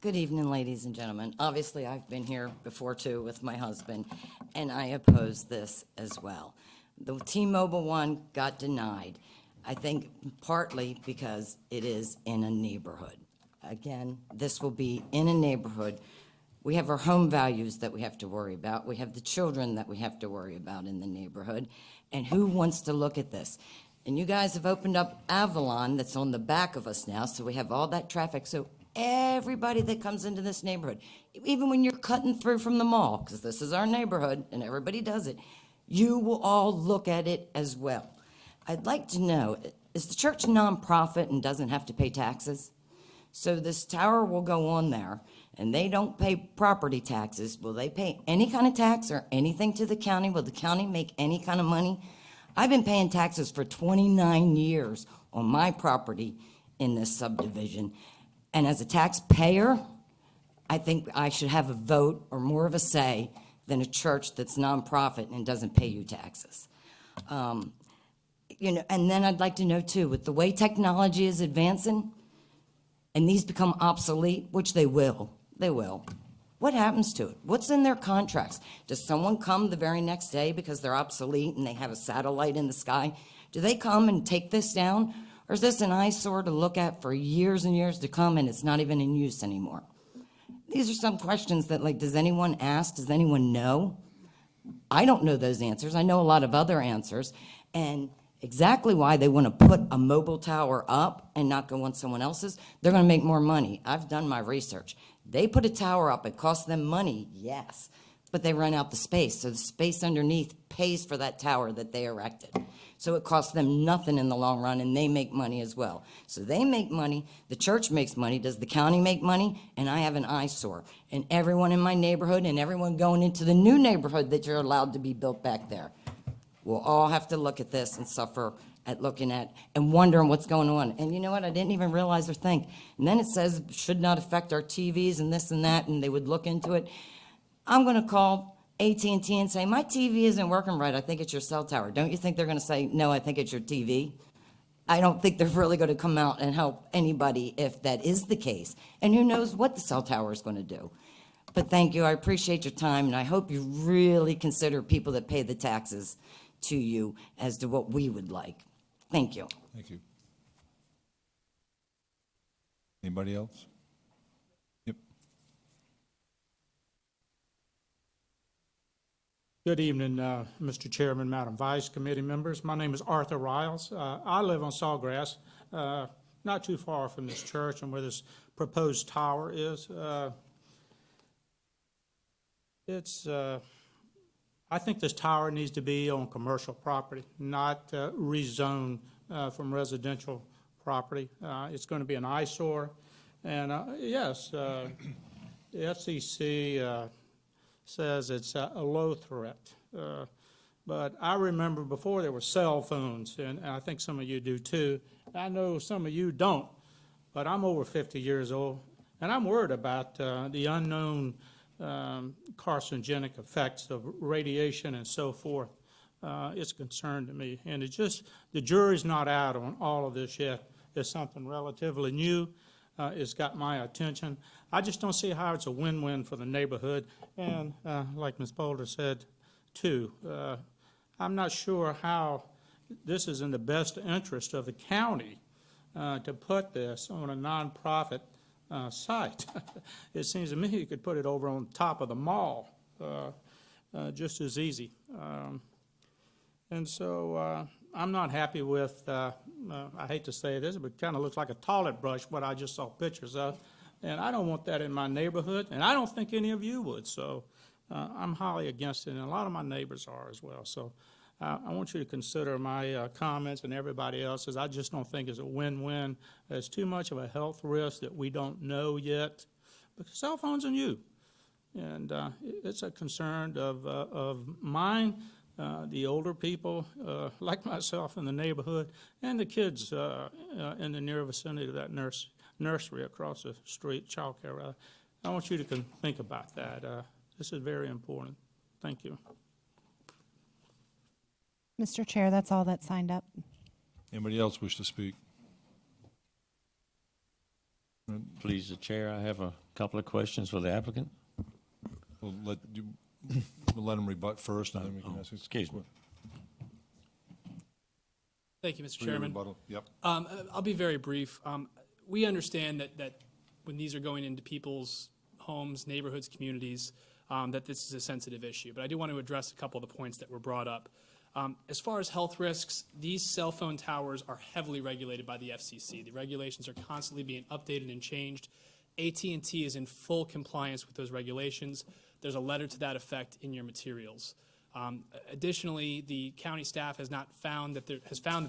Good evening, ladies and gentlemen. Obviously, I've been here before, too, with my husband, and I oppose this as well. The T-Mobile one got denied, I think partly because it is in a neighborhood. Again, this will be in a neighborhood. We have our home values that we have to worry about. We have the children that we have to worry about in the neighborhood. And who wants to look at this? And you guys have opened up Avalon that's on the back of us now, so we have all that traffic. So everybody that comes into this neighborhood, even when you're cutting through from the mall, because this is our neighborhood and everybody does it, you will all look at it as well. I'd like to know, is the church nonprofit and doesn't have to pay taxes? So this tower will go on there, and they don't pay property taxes. Will they pay any kind of tax or anything to the county? Will the county make any kind of money? I've been paying taxes for 29 years on my property in this subdivision. And as a taxpayer, I think I should have a vote or more of a say than a church that's nonprofit and doesn't pay you taxes. You know, and then I'd like to know too, with the way technology is advancing, and these become obsolete, which they will, what happens to it? What's in their contracts? Does someone come the very next day because they're obsolete and they have a satellite in the sky? Do they come and take this down? Or is this an eyesore to look at for years and years to come and it's not even in use anymore? These are some questions that, like, does anyone ask? Does anyone know? I don't know those answers. I know a lot of other answers. And exactly why they want to put a mobile tower up and not go on someone else's, they're going to make more money. I've done my research. They put a tower up, it costs them money, yes, but they run out the space. So the space underneath pays for that tower that they erected. So it costs them nothing in the long run, and they make money as well. So they make money, the church makes money, does the county make money? And I have an eyesore. And everyone in my neighborhood and everyone going into the new neighborhood that you're allowed to be built back there, we'll all have to look at this and suffer at looking at and wondering what's going on. And you know what? I didn't even realize or think. And then it says should not affect our TVs and this and that, and they would look into it. I'm going to call AT&T and say, my TV isn't working right. I think it's your cell tower. Don't you think they're going to say, no, I think it's your TV? I don't think they're really going to come out and help anybody if that is the case. And who knows what the cell tower is going to do. But thank you. I appreciate your time, and I hope you really consider people that pay the taxes to you as to what we would like. Thank you. Thank you. Anybody else? Yep. Good evening, Mr. Chairman, Madam Vice Committee members. My name is Arthur Riles. I live on Sawgrass, not too far from this church and where this proposed tower is. I think this tower needs to be on commercial property, not rezoned from residential property. It's going to be an eyesore. And yes, the FCC says it's a low threat. But I remember before there were cell phones, and I think some of you do too. I know some of you don't, but I'm over 50 years old, and I'm worried about the unknown carcinogenic effects of radiation and so forth. It's a concern to me. And it's just, the jury's not out on all of this yet. It's something relatively new. It's got my attention. I just don't see how it's a win-win for the neighborhood. And like Ms. Boulder said, too, I'm not sure how this is in the best interest of the county to put this on a nonprofit site. It seems to me you could put it over on top of the mall just as easy. And so I'm not happy with, I hate to say this, but it kind of looks like a toilet brush, what I just saw pictures of. And I don't want that in my neighborhood, and I don't think any of you would. So I'm highly against it, and a lot of my neighbors are as well. So I want you to consider my comments and everybody else's. I just don't think it's a win-win. It's too much of a health risk that we don't know yet, because cell phones are new. And it's a concern of mine, the older people like myself in the neighborhood, and the kids in the near vicinity of that nursery across the street, child care. I want you to think about that. This is very important. Thank you. Mr. Chair, that's all that signed up. Anybody else wish to speak? Please, the chair, I have a couple of questions for the applicant. We'll let him rebut first, and then we can ask. Excuse me. Thank you, Mr. For your Chairman. rebuttal. Yep. I'll be very brief. We understand that when these are going into people's homes, neighborhoods, communities, that this is a sensitive issue. But I do want to address a couple of the points that were brought up. As far as health risks, these cell phone towers are heavily regulated by the FCC. The regulations are constantly being updated and changed. AT&T is in full compliance with those regulations. There's a letter to that effect in your materials. Additionally, the county staff has found that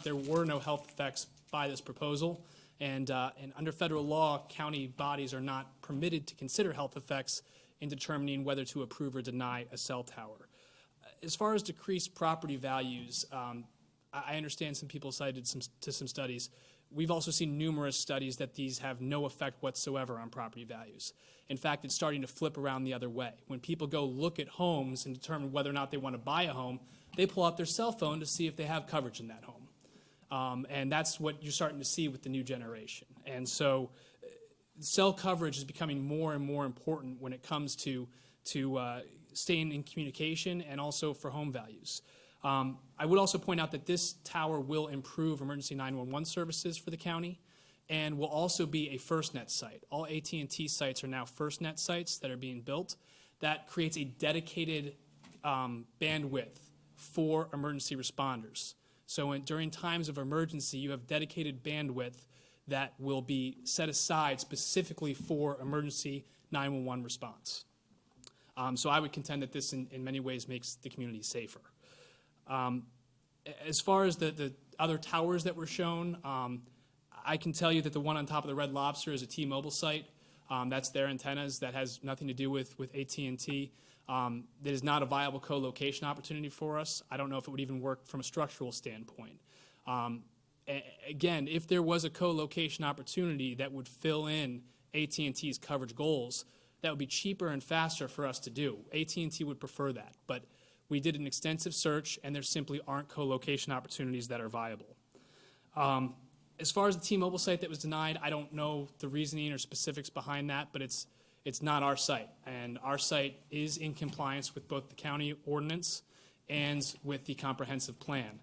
there were no health effects by this proposal, and under federal law, county bodies are not permitted to consider health effects in determining whether to approve or deny a cell tower. As far as decreased property values, I understand some people cited some studies. We've also seen numerous studies that these have no effect whatsoever on property values. In fact, it's starting to flip around the other way. When people go look at homes and determine whether or not they want to buy a home, they pull out their cell phone to see if they have coverage in that home. And that's what you're starting to see with the new generation. And so cell coverage is becoming more and more important when it comes to staying in communication and also for home values. I would also point out that this tower will improve emergency 911 services for the county and will also be a FirstNet site. All AT&T sites are now FirstNet sites that are being built. That creates a dedicated bandwidth for emergency responders. So during times of emergency, you have dedicated bandwidth that will be set aside specifically for emergency 911 response. So I would contend that this in many ways makes the community safer. As far as the other towers that were shown, I can tell you that the one on top of the Red Lobster is a T-Mobile site. That's their antennas. That has nothing to do with AT&T. That is not a viable co-location opportunity for us. I don't know if it would even work from a structural standpoint. Again, if there was a co-location opportunity that would fill in AT&T's coverage goals, that would be cheaper and faster for us to do. AT&T would prefer that, but we did an extensive search, and there simply aren't co-location opportunities that are viable. As far as the T-Mobile site that was denied, I don't know the reasoning or specifics behind that, but it's not our site, and our site is in compliance with both the county ordinance and with the comprehensive plan.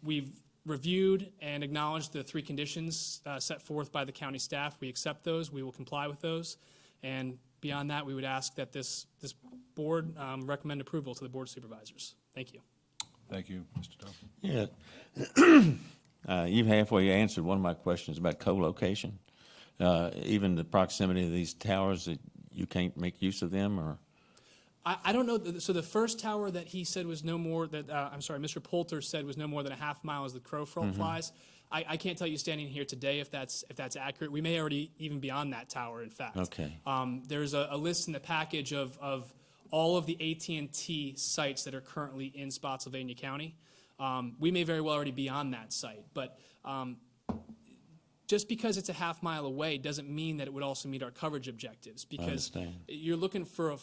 We've reviewed and acknowledged the 3 conditions set forth by the county staff. We accept those. We will comply with those. And beyond that, we would ask that this board recommend approval to the Board of Supervisors. Thank you. Thank you, Mr. Duffy. Yeah. You halfway answered one of my questions about co-location. Even the proximity of these towers, that you can't make use of them, or? I don't know. So the first tower that he said was no more that Mr. Poulter said was no more than a half mile as the crow flies. I can't tell you standing here today if that's accurate. We may already even be on that tower, in fact. Okay. There's a list in the package of all of the AT&T sites that are currently in Spotsylvania County. We may very well already be on that site, but just because it's a half mile away doesn't mean that it would also meet our coverage objectives, because you're looking for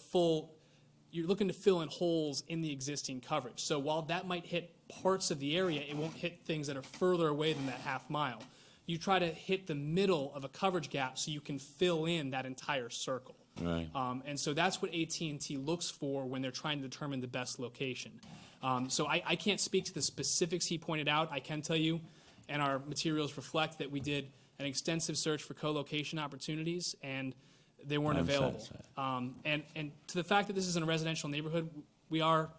you're looking to fill in holes in the existing coverage. So while that might hit parts of the area, it won't hit things that are further away than that half mile. You try to hit the middle of a coverage gap so you can fill in that entire circle. Right. And so that's what AT&T looks for when they're trying to determine the best location. So I can't speak to the specifics he pointed out. I can tell you, and our materials reflect, that we did an extensive search for co-location opportunities, and they weren't available. And to the fact that this is in a residential neighborhood, we are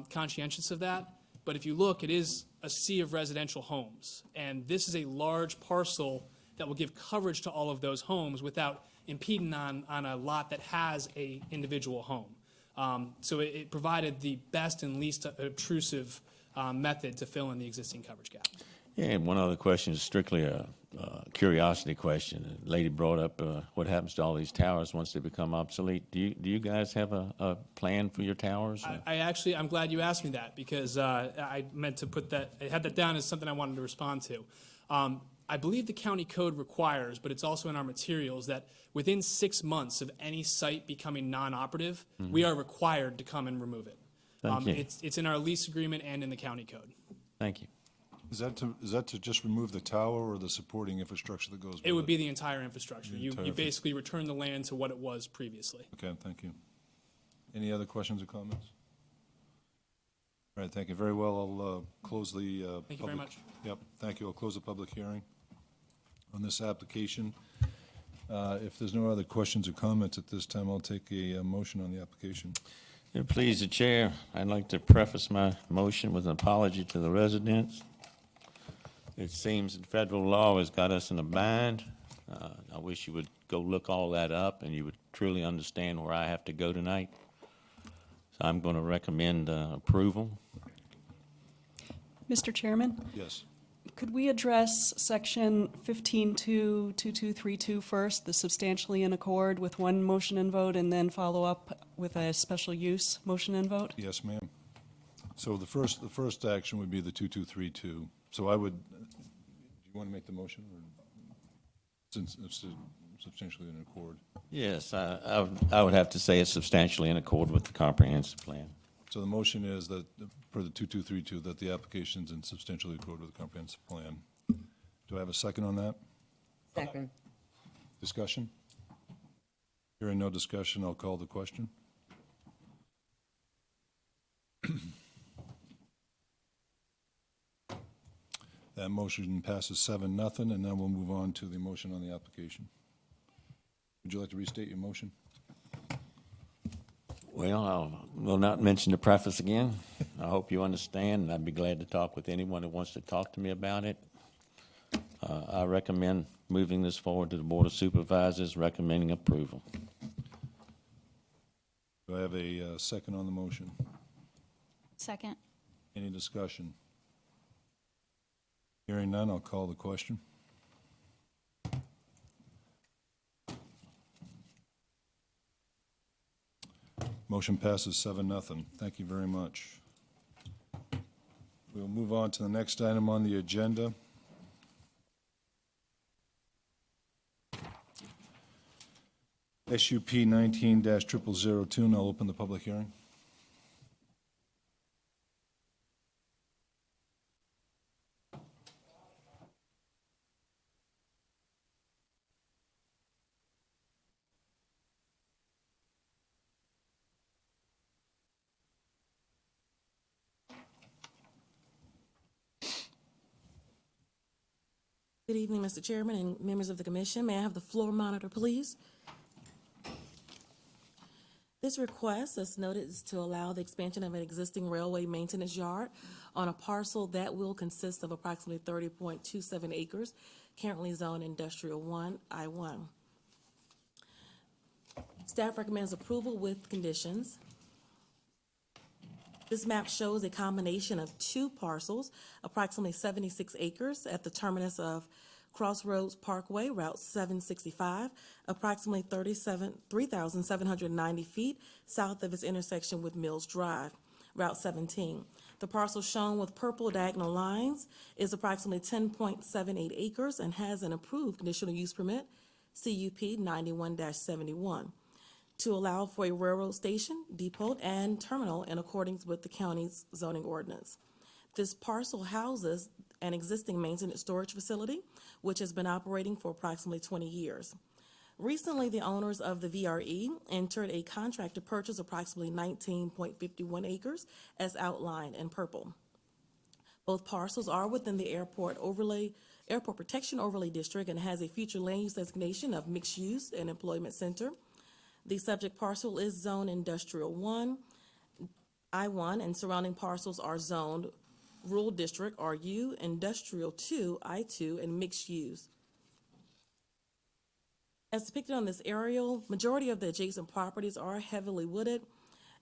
conscientious of that. But if you look, it is a sea of residential homes. And this is a large parcel that will give coverage to all of those homes without impeding on a lot that has a individual home. So it provided the best and least obtrusive method to fill in the existing coverage gap. Yeah, and one other question is strictly a curiosity question. The lady brought up what happens to all these towers once they become obsolete. Do you guys have a plan for your towers? I'm glad you asked me that, because I meant to I had that down as something I wanted to respond to. I believe the county code requires, but it's also in our materials, that within 6 months of any site becoming non-operative, we are required to come and remove it. Thank you. It's in our lease agreement and in the county code. Thank you. Is that to just remove the tower or the supporting infrastructure that goes with it? It would be the entire infrastructure. You basically return the land to what it was previously. Okay, thank you. Any other questions or comments? All right, thank you. Very well, I'll close the Thank you very much. Yep, thank you. I'll close the public hearing on this application. If there's no other questions or comments at this time, I'll take a motion on the application. Please, the chair, I'd like to preface my motion with an apology to the residents. It seems that federal law has got us in a bind. I wish you would go look all that up and you would truly understand where I have to go tonight. So I'm going to recommend approval. Mr. Chairman? Yes. Could we address section 15.2.2232 first, the substantially in accord, with one motion and vote, and then follow up with a special use motion and vote? Yes, ma'am. So the first action would be the 2232. So I would, do you want to make the motion, or since it's substantially in accord? Yes, I would have to say it's substantially in accord with the comprehensive plan. So the motion is that, per the 2232, that the application's in substantially accordance with the comprehensive plan. Do I have a second on that? Second. Discussion? Hearing no discussion, I'll call the question. That motion passes 7-0, and then we'll move on to the motion on the application. Would you like to restate your motion? Well, I will not mention the preface again. I hope you understand, and I'd be glad to talk with anyone who wants to talk to me about it. I recommend moving this forward to the Board of Supervisors, recommending approval. Do I have a second on the motion? Second. Any discussion? Hearing none, I'll call the question. Motion passes 7-0. Thank you very much. We'll move on to the next item on the agenda. SUP 19-0002, and I'll open the public hearing. Good evening, Mr. Chairman and members of the commission. May I have the floor monitor, please? This request, as noted, is to allow the expansion of an existing railway maintenance yard on a parcel that will consist of approximately 30.27 acres, currently zoned Industrial 1, I-1. Staff recommends approval with conditions. This map shows a combination of two parcels, approximately 76 acres at the terminus of Crossroads Parkway, Route 765, approximately 3,790 feet south of its intersection with Mills Drive, Route 17. The parcel shown with purple diagonal lines is approximately 10.78 acres and has an approved conditional use permit, CUP 91-71. to allow for a railroad station, depot, and terminal in accordance with the county's zoning ordinance. This parcel houses an existing maintenance storage facility, which has been operating for approximately 20 years. Recently, the owners of the VRE entered a contract to purchase approximately 19.51 acres, as outlined in purple. Both parcels are within the Airport Protection Overlay District and has a future land use designation of mixed use and employment center. The subject parcel is zoned Industrial 1, I-1, and surrounding parcels are zoned Rural District, RU, Industrial 2, I-2, and mixed use. As depicted on this aerial, majority of the adjacent properties are heavily wooded.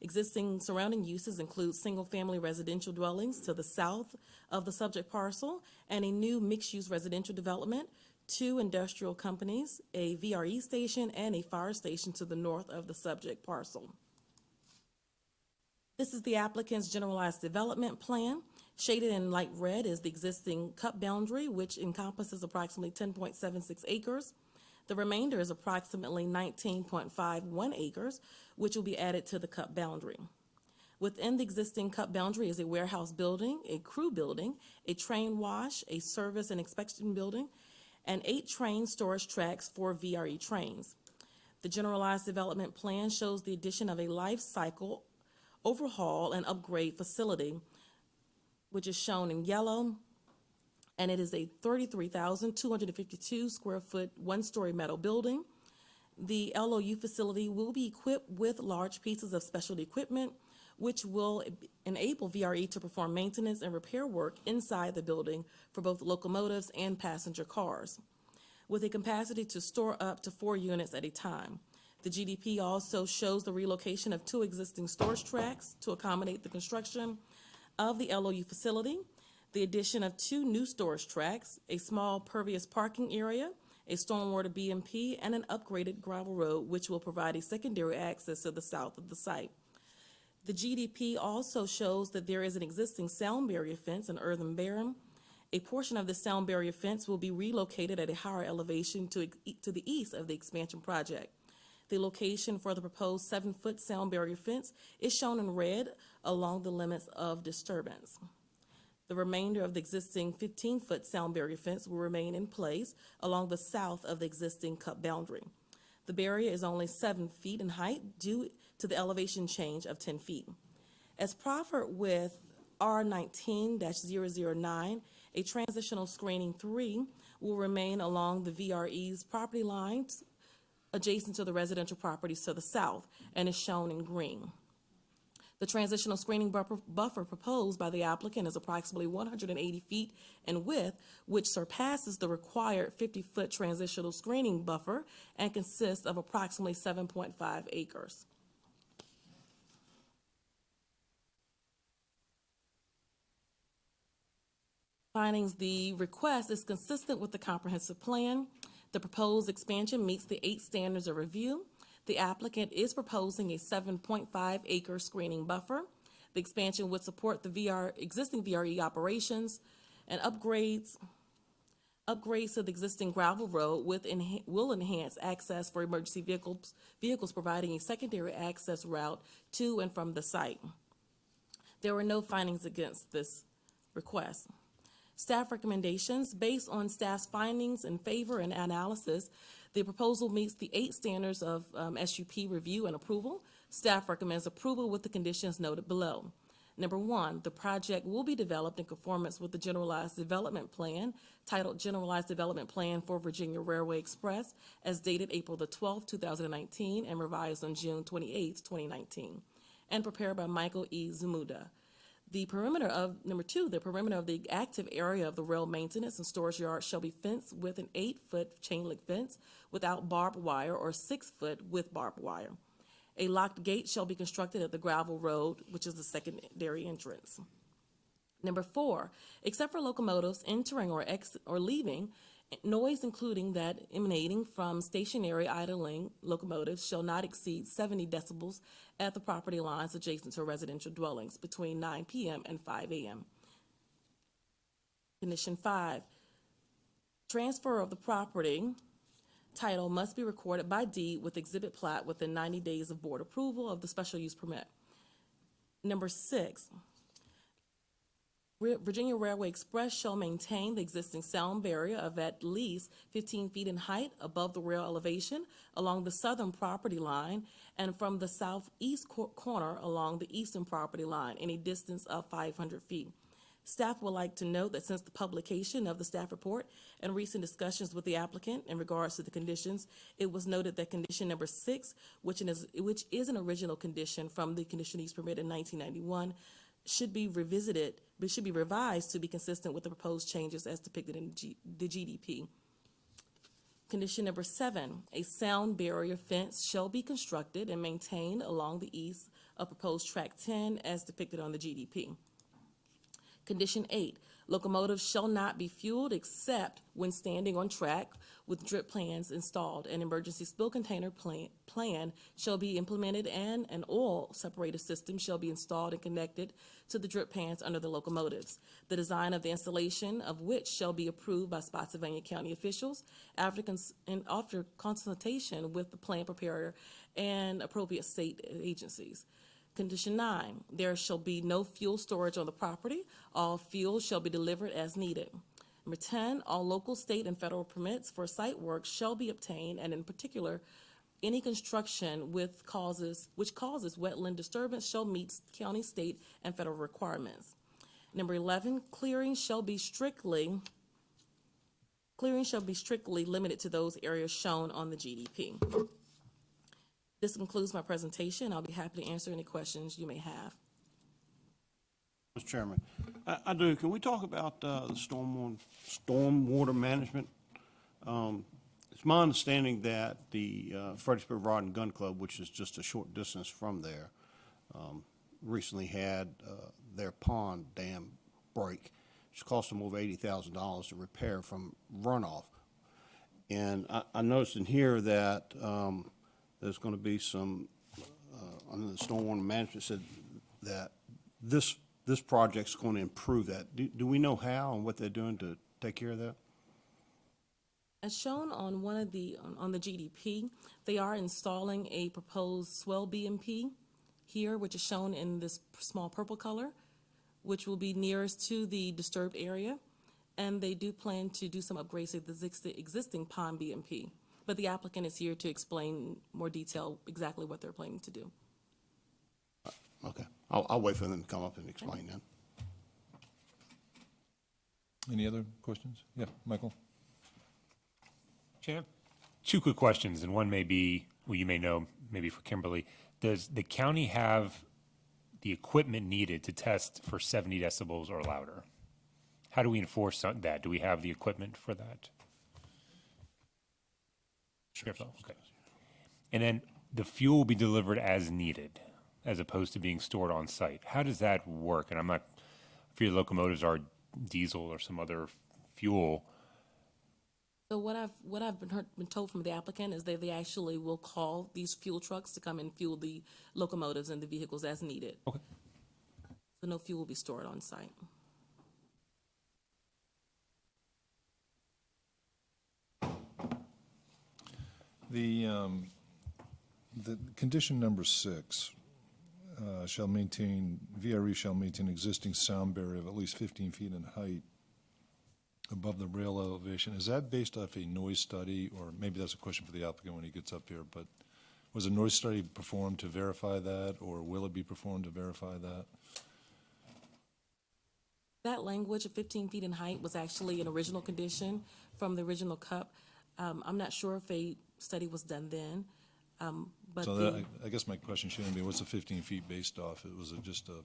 Existing surrounding uses include single-family residential dwellings to the south of the subject parcel and a new mixed-use residential development, 2 industrial companies, a VRE station, and a fire station to the north of the subject parcel. This is the applicant's generalized development plan. Shaded in light red is the existing cut boundary, which encompasses approximately 10.76 acres. The remainder is approximately 19.51 acres, which will be added to the cut boundary. Within the existing cut boundary is a warehouse building, a crew building, a train wash, a service and inspection building, and 8 train storage tracks for VRE trains. The generalized development plan shows the addition of a life cycle overhaul and upgrade facility, which is shown in yellow, and it is a 33,252 square foot, 1-story metal building. The LOU facility will be equipped with large pieces of specialty equipment, which will enable VRE to perform maintenance and repair work inside the building for both locomotives and passenger cars, with a capacity to store up to 4 units at a time. The GDP also shows the relocation of 2 existing storage tracks to accommodate the construction of the LOU facility, the addition of 2 new storage tracks, a small pervious parking area, a stormwater BMP, and an upgraded gravel road, which will provide a secondary access to the south of the site. The GDP also shows that there is an existing sound barrier fence, an earthen barrier. A portion of the sound barrier fence will be relocated at a higher elevation to the east of the expansion project. The location for the proposed 7-foot sound barrier fence is shown in red along the limits of disturbance. The remainder of the existing 15-foot sound barrier fence will remain in place along the south of the existing cut boundary. The barrier is only 7 feet in height due to the elevation change of 10 feet. As proffered with R19-009, a transitional screening 3 will remain along the VRE's property lines adjacent to the residential properties to the south and is shown in green. The transitional screening buffer proposed by the applicant is approximately 180 feet in width, which surpasses the required 50-foot transitional screening buffer and consists of approximately 7.5 acres. Findings: the request is consistent with the comprehensive plan. The proposed expansion meets the 8 standards of review. The applicant is proposing a 7.5 acre screening buffer. The expansion would support the existing VRE operations and upgrades to the existing gravel road will enhance access for emergency vehicles providing a secondary access route to and from the site. There were no findings against this request. Staff recommendations: based on staff's findings in favor and analysis, the proposal meets the 8 standards of SUP review and approval. Staff recommends approval with the conditions noted below. Number 1, the project will be developed in conformance with the Generalized Development Plan, titled Generalized Development Plan for Virginia Railway Express, as dated April the 12th, 2019, and revised on June 28th, 2019, and prepared by Michael E. Zumuda. Number 2, the perimeter of the active area of the rail maintenance and storage yard shall be fenced with an 8-foot chain link fence without barbed wire or 6-foot with barbed wire. A locked gate shall be constructed at the gravel road, which is the secondary entrance. Number 4, except for locomotives entering or leaving, noise including that emanating from stationary idling locomotives shall not exceed 70 decibels at the property lines adjacent to residential dwellings between 9 p.m. and 5 a.m. Condition 5, transfer of the property title must be recorded by deed with exhibit plat within 90 days of board approval of the special use permit. Number 6, Virginia Railway Express shall maintain the existing sound barrier of at least 15 feet in height above the rail elevation along the southern property line and from the southeast corner along the eastern property line in a distance of 500 feet. Staff would like to note that since the publication of the staff report and recent discussions with the applicant in regards to the conditions, it was noted that condition number 6, which is an original condition from the conditional use permit in 1991, should be revised to be consistent with the proposed changes as depicted in the GDP. Condition number 7, a sound barrier fence shall be constructed and maintained along the east of proposed track 10 as depicted on the GDP. Condition 8, locomotives shall not be fueled except when standing on track with drip plans installed. An emergency spill container plan shall be implemented and an oil separator system shall be installed and connected to the drip pans under the locomotives. The design of the installation of which shall be approved by Spotsylvania County officials after consultation with the plan preparer and appropriate state agencies. Condition 9, there shall be no fuel storage on the property. All fuel shall be delivered as needed. Number 10, all local, state, and federal permits for site work shall be obtained, and in particular, any construction which causes wetland disturbance shall meet county, state, and federal requirements. Number 11, clearing shall be strictly limited to those areas shown on the GDP. This concludes my presentation. I'll be happy to answer any questions you may have. Mr. Chairman, I do. Can we talk about the stormwater management? It's my understanding that the Fredericksburg Rod and Gun Club, which is just a short distance from there, recently had their pond dam break, which cost them over $80,000 to repair from runoff. And I noticed in here that there's going to be some, under the stormwater management, said that this project's going to improve that. Do we know how and what they're doing to take care of that? As shown on one of the, on the GDP, they are installing a proposed swell BMP here, which is shown in this small purple color, which will be nearest to the disturbed area. And they do plan to do some upgrades to the existing pond BMP. But the applicant is here to explain more detail exactly what they're planning to do. Okay, I'll wait for them to come up and explain that. Any other questions? Yeah, Michael? Chair, two quick questions, and one may be, well, you may know, maybe for Kimberly. Does the county have the equipment needed to test for 70 decibels or louder? How do we enforce that? Do we have the equipment for that? Sure. Okay. And then the fuel will be delivered as needed, as opposed to being stored on site. How does that work? And I'm not, if your locomotives are diesel or some other fuel. So what I've been told from the applicant is that they actually will call these fuel trucks to come and fuel the locomotives and the vehicles as needed. Okay. So no fuel will be stored on site. The condition number 6 shall maintain, VRE shall maintain existing sound barrier of at least 15 feet in height above the rail elevation. Is that based off a noise study, or maybe that's a question for the applicant when he gets up here, but was a noise study performed to verify that, or will it be performed to verify that? That language of 15 feet in height was actually an original condition from the original CUP. I'm not sure if a study was done then, but So the, that, I guess my question shouldn't be, what's the 15 feet based off? Was it just a,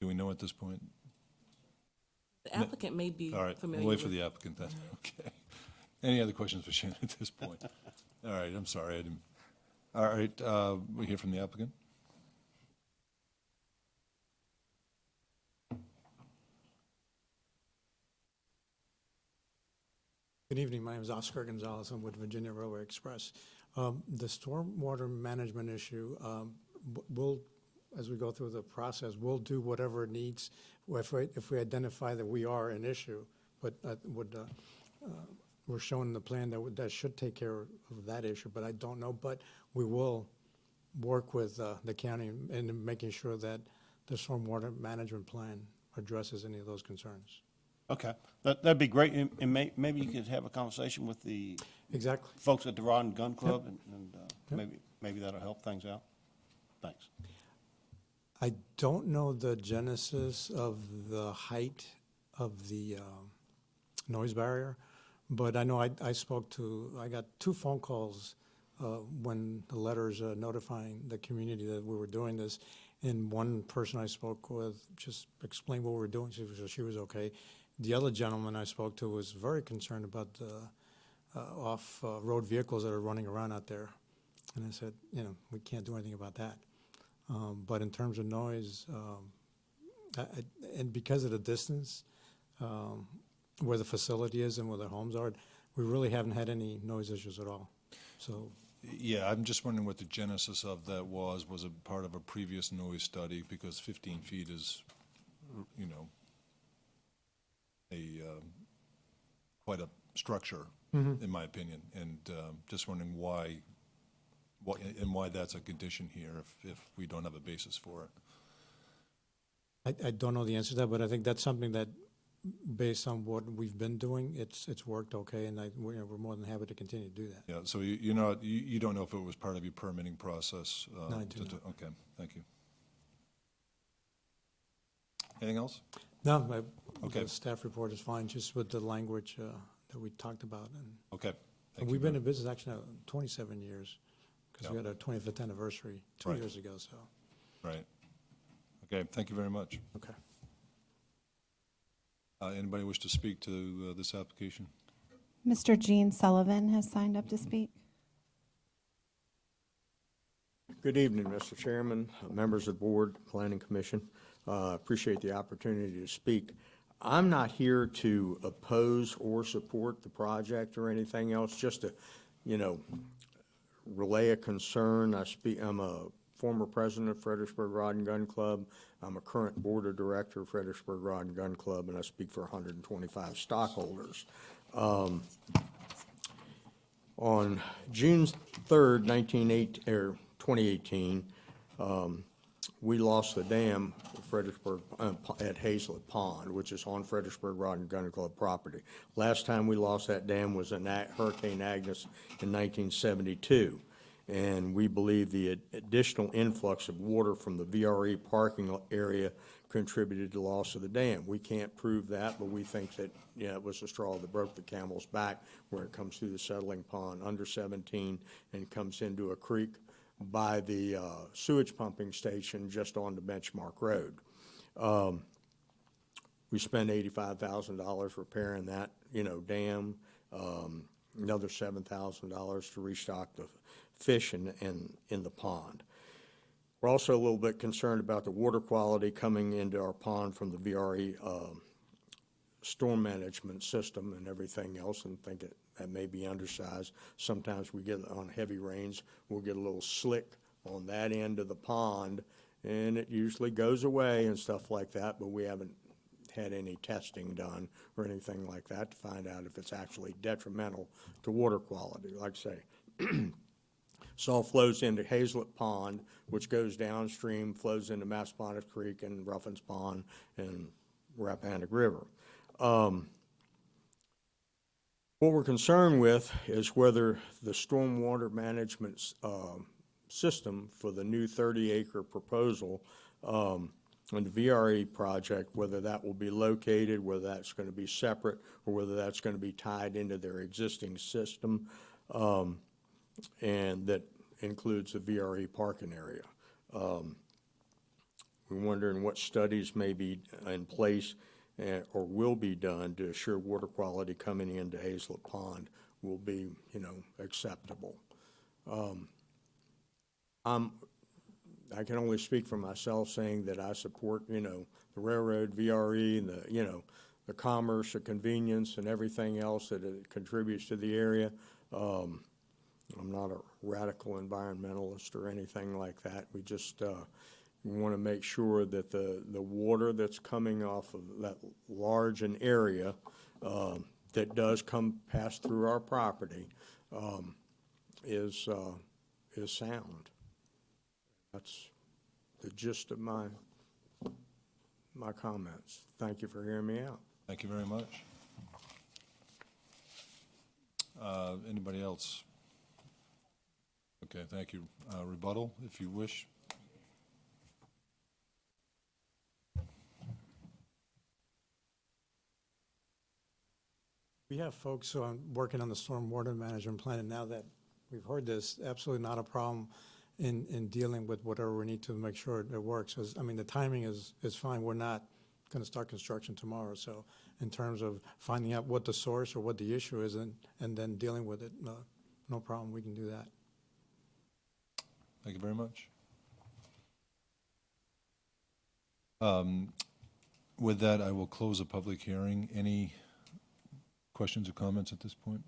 do we know at this point? the applicant may be All right, familiar we'll wait with. for the applicant then, okay. Any other questions for Shannon at this point? All right, I'm sorry, I didn't. All right, we hear from the applicant. Good evening. My name is Oscar Gonzalez. I'm with Virginia Railway Express. The stormwater management issue, we'll, as we go through the process, we'll do whatever it needs if we identify that we are an issue. But we're showing the plan that should take care of that issue, but I don't know. But we will work with the county in making sure that the stormwater management plan addresses any of those concerns. Okay, that'd be great, and maybe you could have a conversation with the Exactly. folks at the Rod and Gun Club, and maybe that'll help things out. Thanks. I don't know the genesis of the height of the noise barrier, but I know I got 2 phone calls when the letters notifying the community that we were doing this, and one person I spoke with just explained what we were doing, she was okay. The other gentleman I spoke to was very concerned about the off-road vehicles that are running around out there. And I said, we can't do anything about that. But in terms of noise, and because of the distance, where the facility is and where the homes are, we really haven't had any noise issues at all. So, Yeah, I'm just wondering what the genesis of that was. Was it part of a previous noise study? Because 15 feet is, quite a structure, in my opinion, and just wondering why that's a condition here if we don't have a basis for it. I don't know the answer to that, but I think that's something that, based on what we've been doing, it's worked okay, and we're more than happy to continue to do that. Yeah, so you don't know if it was part of your permitting process? No, I do not. Okay, thank you. Anything else? No, Okay. the staff report is fine, just with the language that we talked about. Okay. And we've been in business actually now 27 years, because we Yeah. had our 25th anniversary 2 Right. years ago, so. Right. Okay, thank you very much. Okay. Anybody wish to speak to this application? Mr. Gene Sullivan has signed up to speak. Good evening, Mr. Chairman, members of the board, Planning Commission. Appreciate the opportunity to speak. I'm not here to oppose or support the project or anything else, just to, relay a concern. I'm a former president of Fredericksburg Rod and Gun Club. I'm a current board of director of Fredericksburg Rod and Gun Club, and I speak for 125 stockholders. On June 3rd, 2018, we lost the dam at Fredericksburg, at Hazlet Pond, which is on Fredericksburg Rod and Gun Club property. Last time we lost that dam was in Hurricane Agnes in 1972. And we believe the additional influx of water from the VRE parking area contributed to the loss of the dam. We can't prove that, but we think that, yeah, it was the straw that broke the camel's back, where it comes through the settling pond under 17 and comes into a creek by the sewage pumping station just on the Benchmark Road. We spent $85,000 repairing that, dam, another $7,000 to restock the fish in the pond. We're also a little bit concerned about the water quality coming into our pond from the VRE storm management system and everything else, and think that may be undersized. Sometimes we get, on heavy rains, we'll get a little slick on that end of the pond, and it usually goes away and stuff like that, but we haven't had any testing done or anything like that to find out if it's actually detrimental to water quality. Like I say, salt flows into Hazlet Pond, which goes downstream, flows into Massaponax Creek and Ruffins Pond and Rappahannock River. What we're concerned with is whether the stormwater management system for the new 30-acre proposal on the VRE project, whether that will be located, whether that's going to be separate, or whether that's going to be tied into their existing system, and that includes the VRE parking area. We're wondering what studies may be in place or will be done to assure water quality coming into Hazlet Pond will be, acceptable. I can only speak for myself, saying that I support, the railroad, VRE, and the commerce, the convenience, and everything else that it contributes to the area. I'm not a radical environmentalist or anything like that. We just want to make sure that the water that's coming off of that large an area that does pass through our property is sound. That's the gist of my comments. Thank you for hearing me out. Thank you very much. Anybody else? Okay, thank you. Rebuttal, if you wish. We have folks working on the stormwater management plan, and now that we've heard this, absolutely not a problem in dealing with whatever we need to make sure it works. The timing is fine. We're not going to start construction tomorrow, so in terms of finding out what the source or what the issue is and then dealing with it, no problem. We can do that. Thank you very much. With that, I will close the public hearing. Any questions or comments at this point?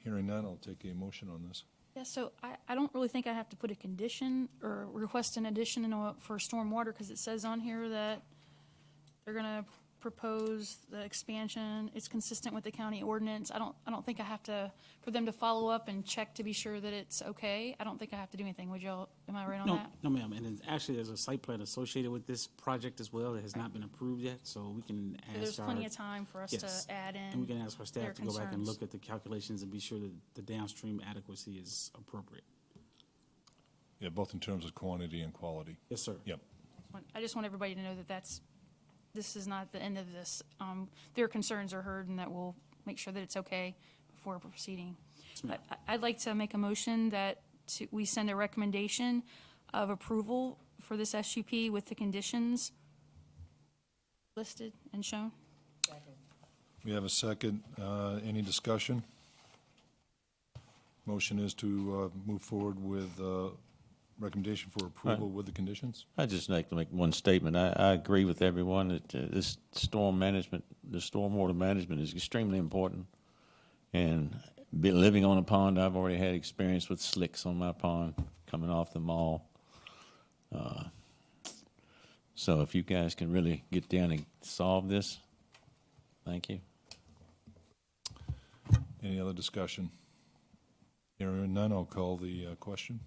Hearing none, I'll take a motion on this. Yeah, so I don't really think I have to put a condition or request an addition for stormwater, because it says on here that they're gonna propose the expansion. It's consistent with the county ordinance. I don't think I have to, for them to follow up and check to be sure that it's okay. I don't think I have to do anything. Would y'all, am I right on that? No, ma'am, and actually, there's a site plan associated with this project as well that has not been approved yet, so we can ask So there's plenty of time for us Yes. to add in And we can ask our their staff to go back and concerns. look at the calculations and be sure that the downstream adequacy is appropriate. Yeah, both in terms of quantity and quality. Yes, sir. Yep. I just want everybody to know that this is not the end of this. Their concerns are heard, and that we'll make sure that it's okay before proceeding. But I'd like to make a motion that we send a recommendation of approval for this SUP with the conditions listed and shown. We have a second. Any discussion? Motion is to move forward with recommendation for approval with the conditions. I'd just like to make one statement. I agree with everyone that this stormwater management is extremely important. And living on a pond, I've already had experience with slicks on my pond. coming off the mall. So if you guys can really get down and solve this, thank you. Any other discussion? Hearing none, I'll call the question.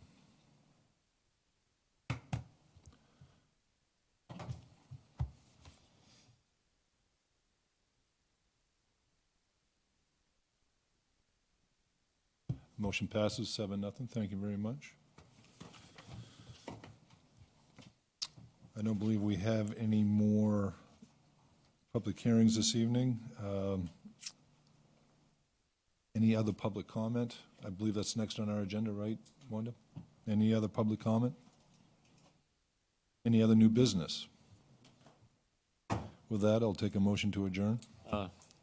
Motion passes 7-0. Thank you very much. I don't believe we have any more public hearings this evening. Any other public comment? I believe that's next on our agenda, right, Wanda? Any other public comment? Any other new business? With that, I'll take a motion to adjourn.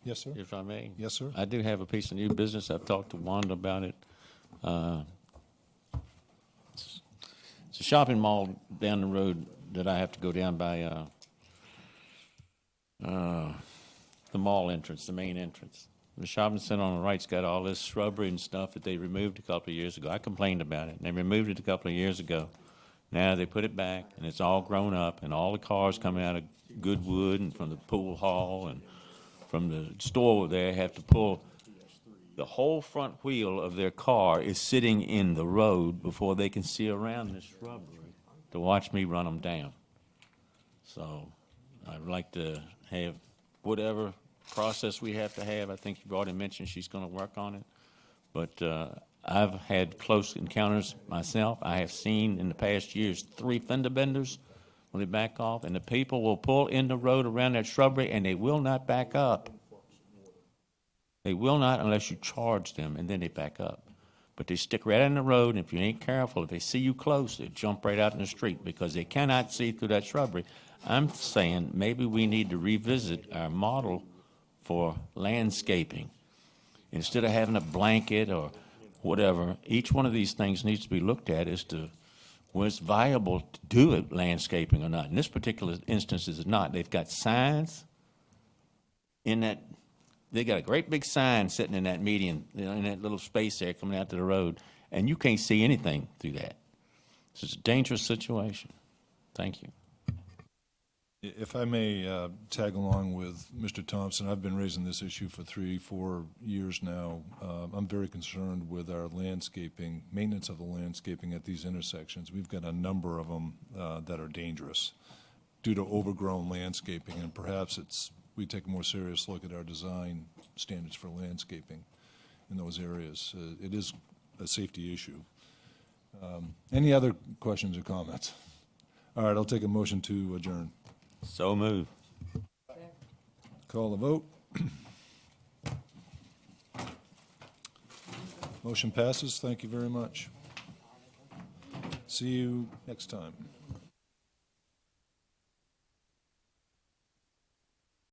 Yes, sir. If I may. Yes, sir. I do have a piece of new business. I've talked to Wanda about it. It's a shopping mall down the road that I have to go down by the mall entrance, the main entrance. The shopping center on the right's got all this shrubbery and stuff that they removed a couple of years ago. I complained about it, and they removed it a couple of years ago. Now they put it back, and it's all grown up, and all the cars coming out of Goodwood and from the pool hall and from the store there have to pull. The whole front wheel of their car is sitting in the road before they can see around the shrubbery to watch me run them down. So I'd like to have whatever process we have to have. I think you've already mentioned she's going to work on it. But I've had close encounters myself. I have seen in the past years 3 fender benders when they back off, and the people will pull in the road around that shrubbery, and they will not back up. They will not unless you charge them, and then they back up. But they stick right in the road, and if you ain't careful, if they see you close, they jump right out in the street because they cannot see through that shrubbery. I'm saying maybe we need to revisit our model for landscaping. Instead of having a blanket or whatever, each one of these things needs to be looked at as to whether it's viable to do it landscaping or not. In this particular instance, it's not. They've got signs in that. They got a great big sign sitting in that median, in that little space there coming out to the road, and you can't see anything through that. It's a dangerous situation. Thank you. If I may tag along with Mr. Thompson, I've been raising this issue for 3-4 years now. I'm very concerned with our landscaping, maintenance of the landscaping at these intersections. We've got a number of them that are dangerous due to overgrown landscaping, and perhaps we take a more serious look at our design standards for landscaping in those areas. It is a safety issue. Any other questions or comments? All right, I'll take a motion to adjourn. So moved. Call the vote. Motion passes. Thank you very much. See you next time.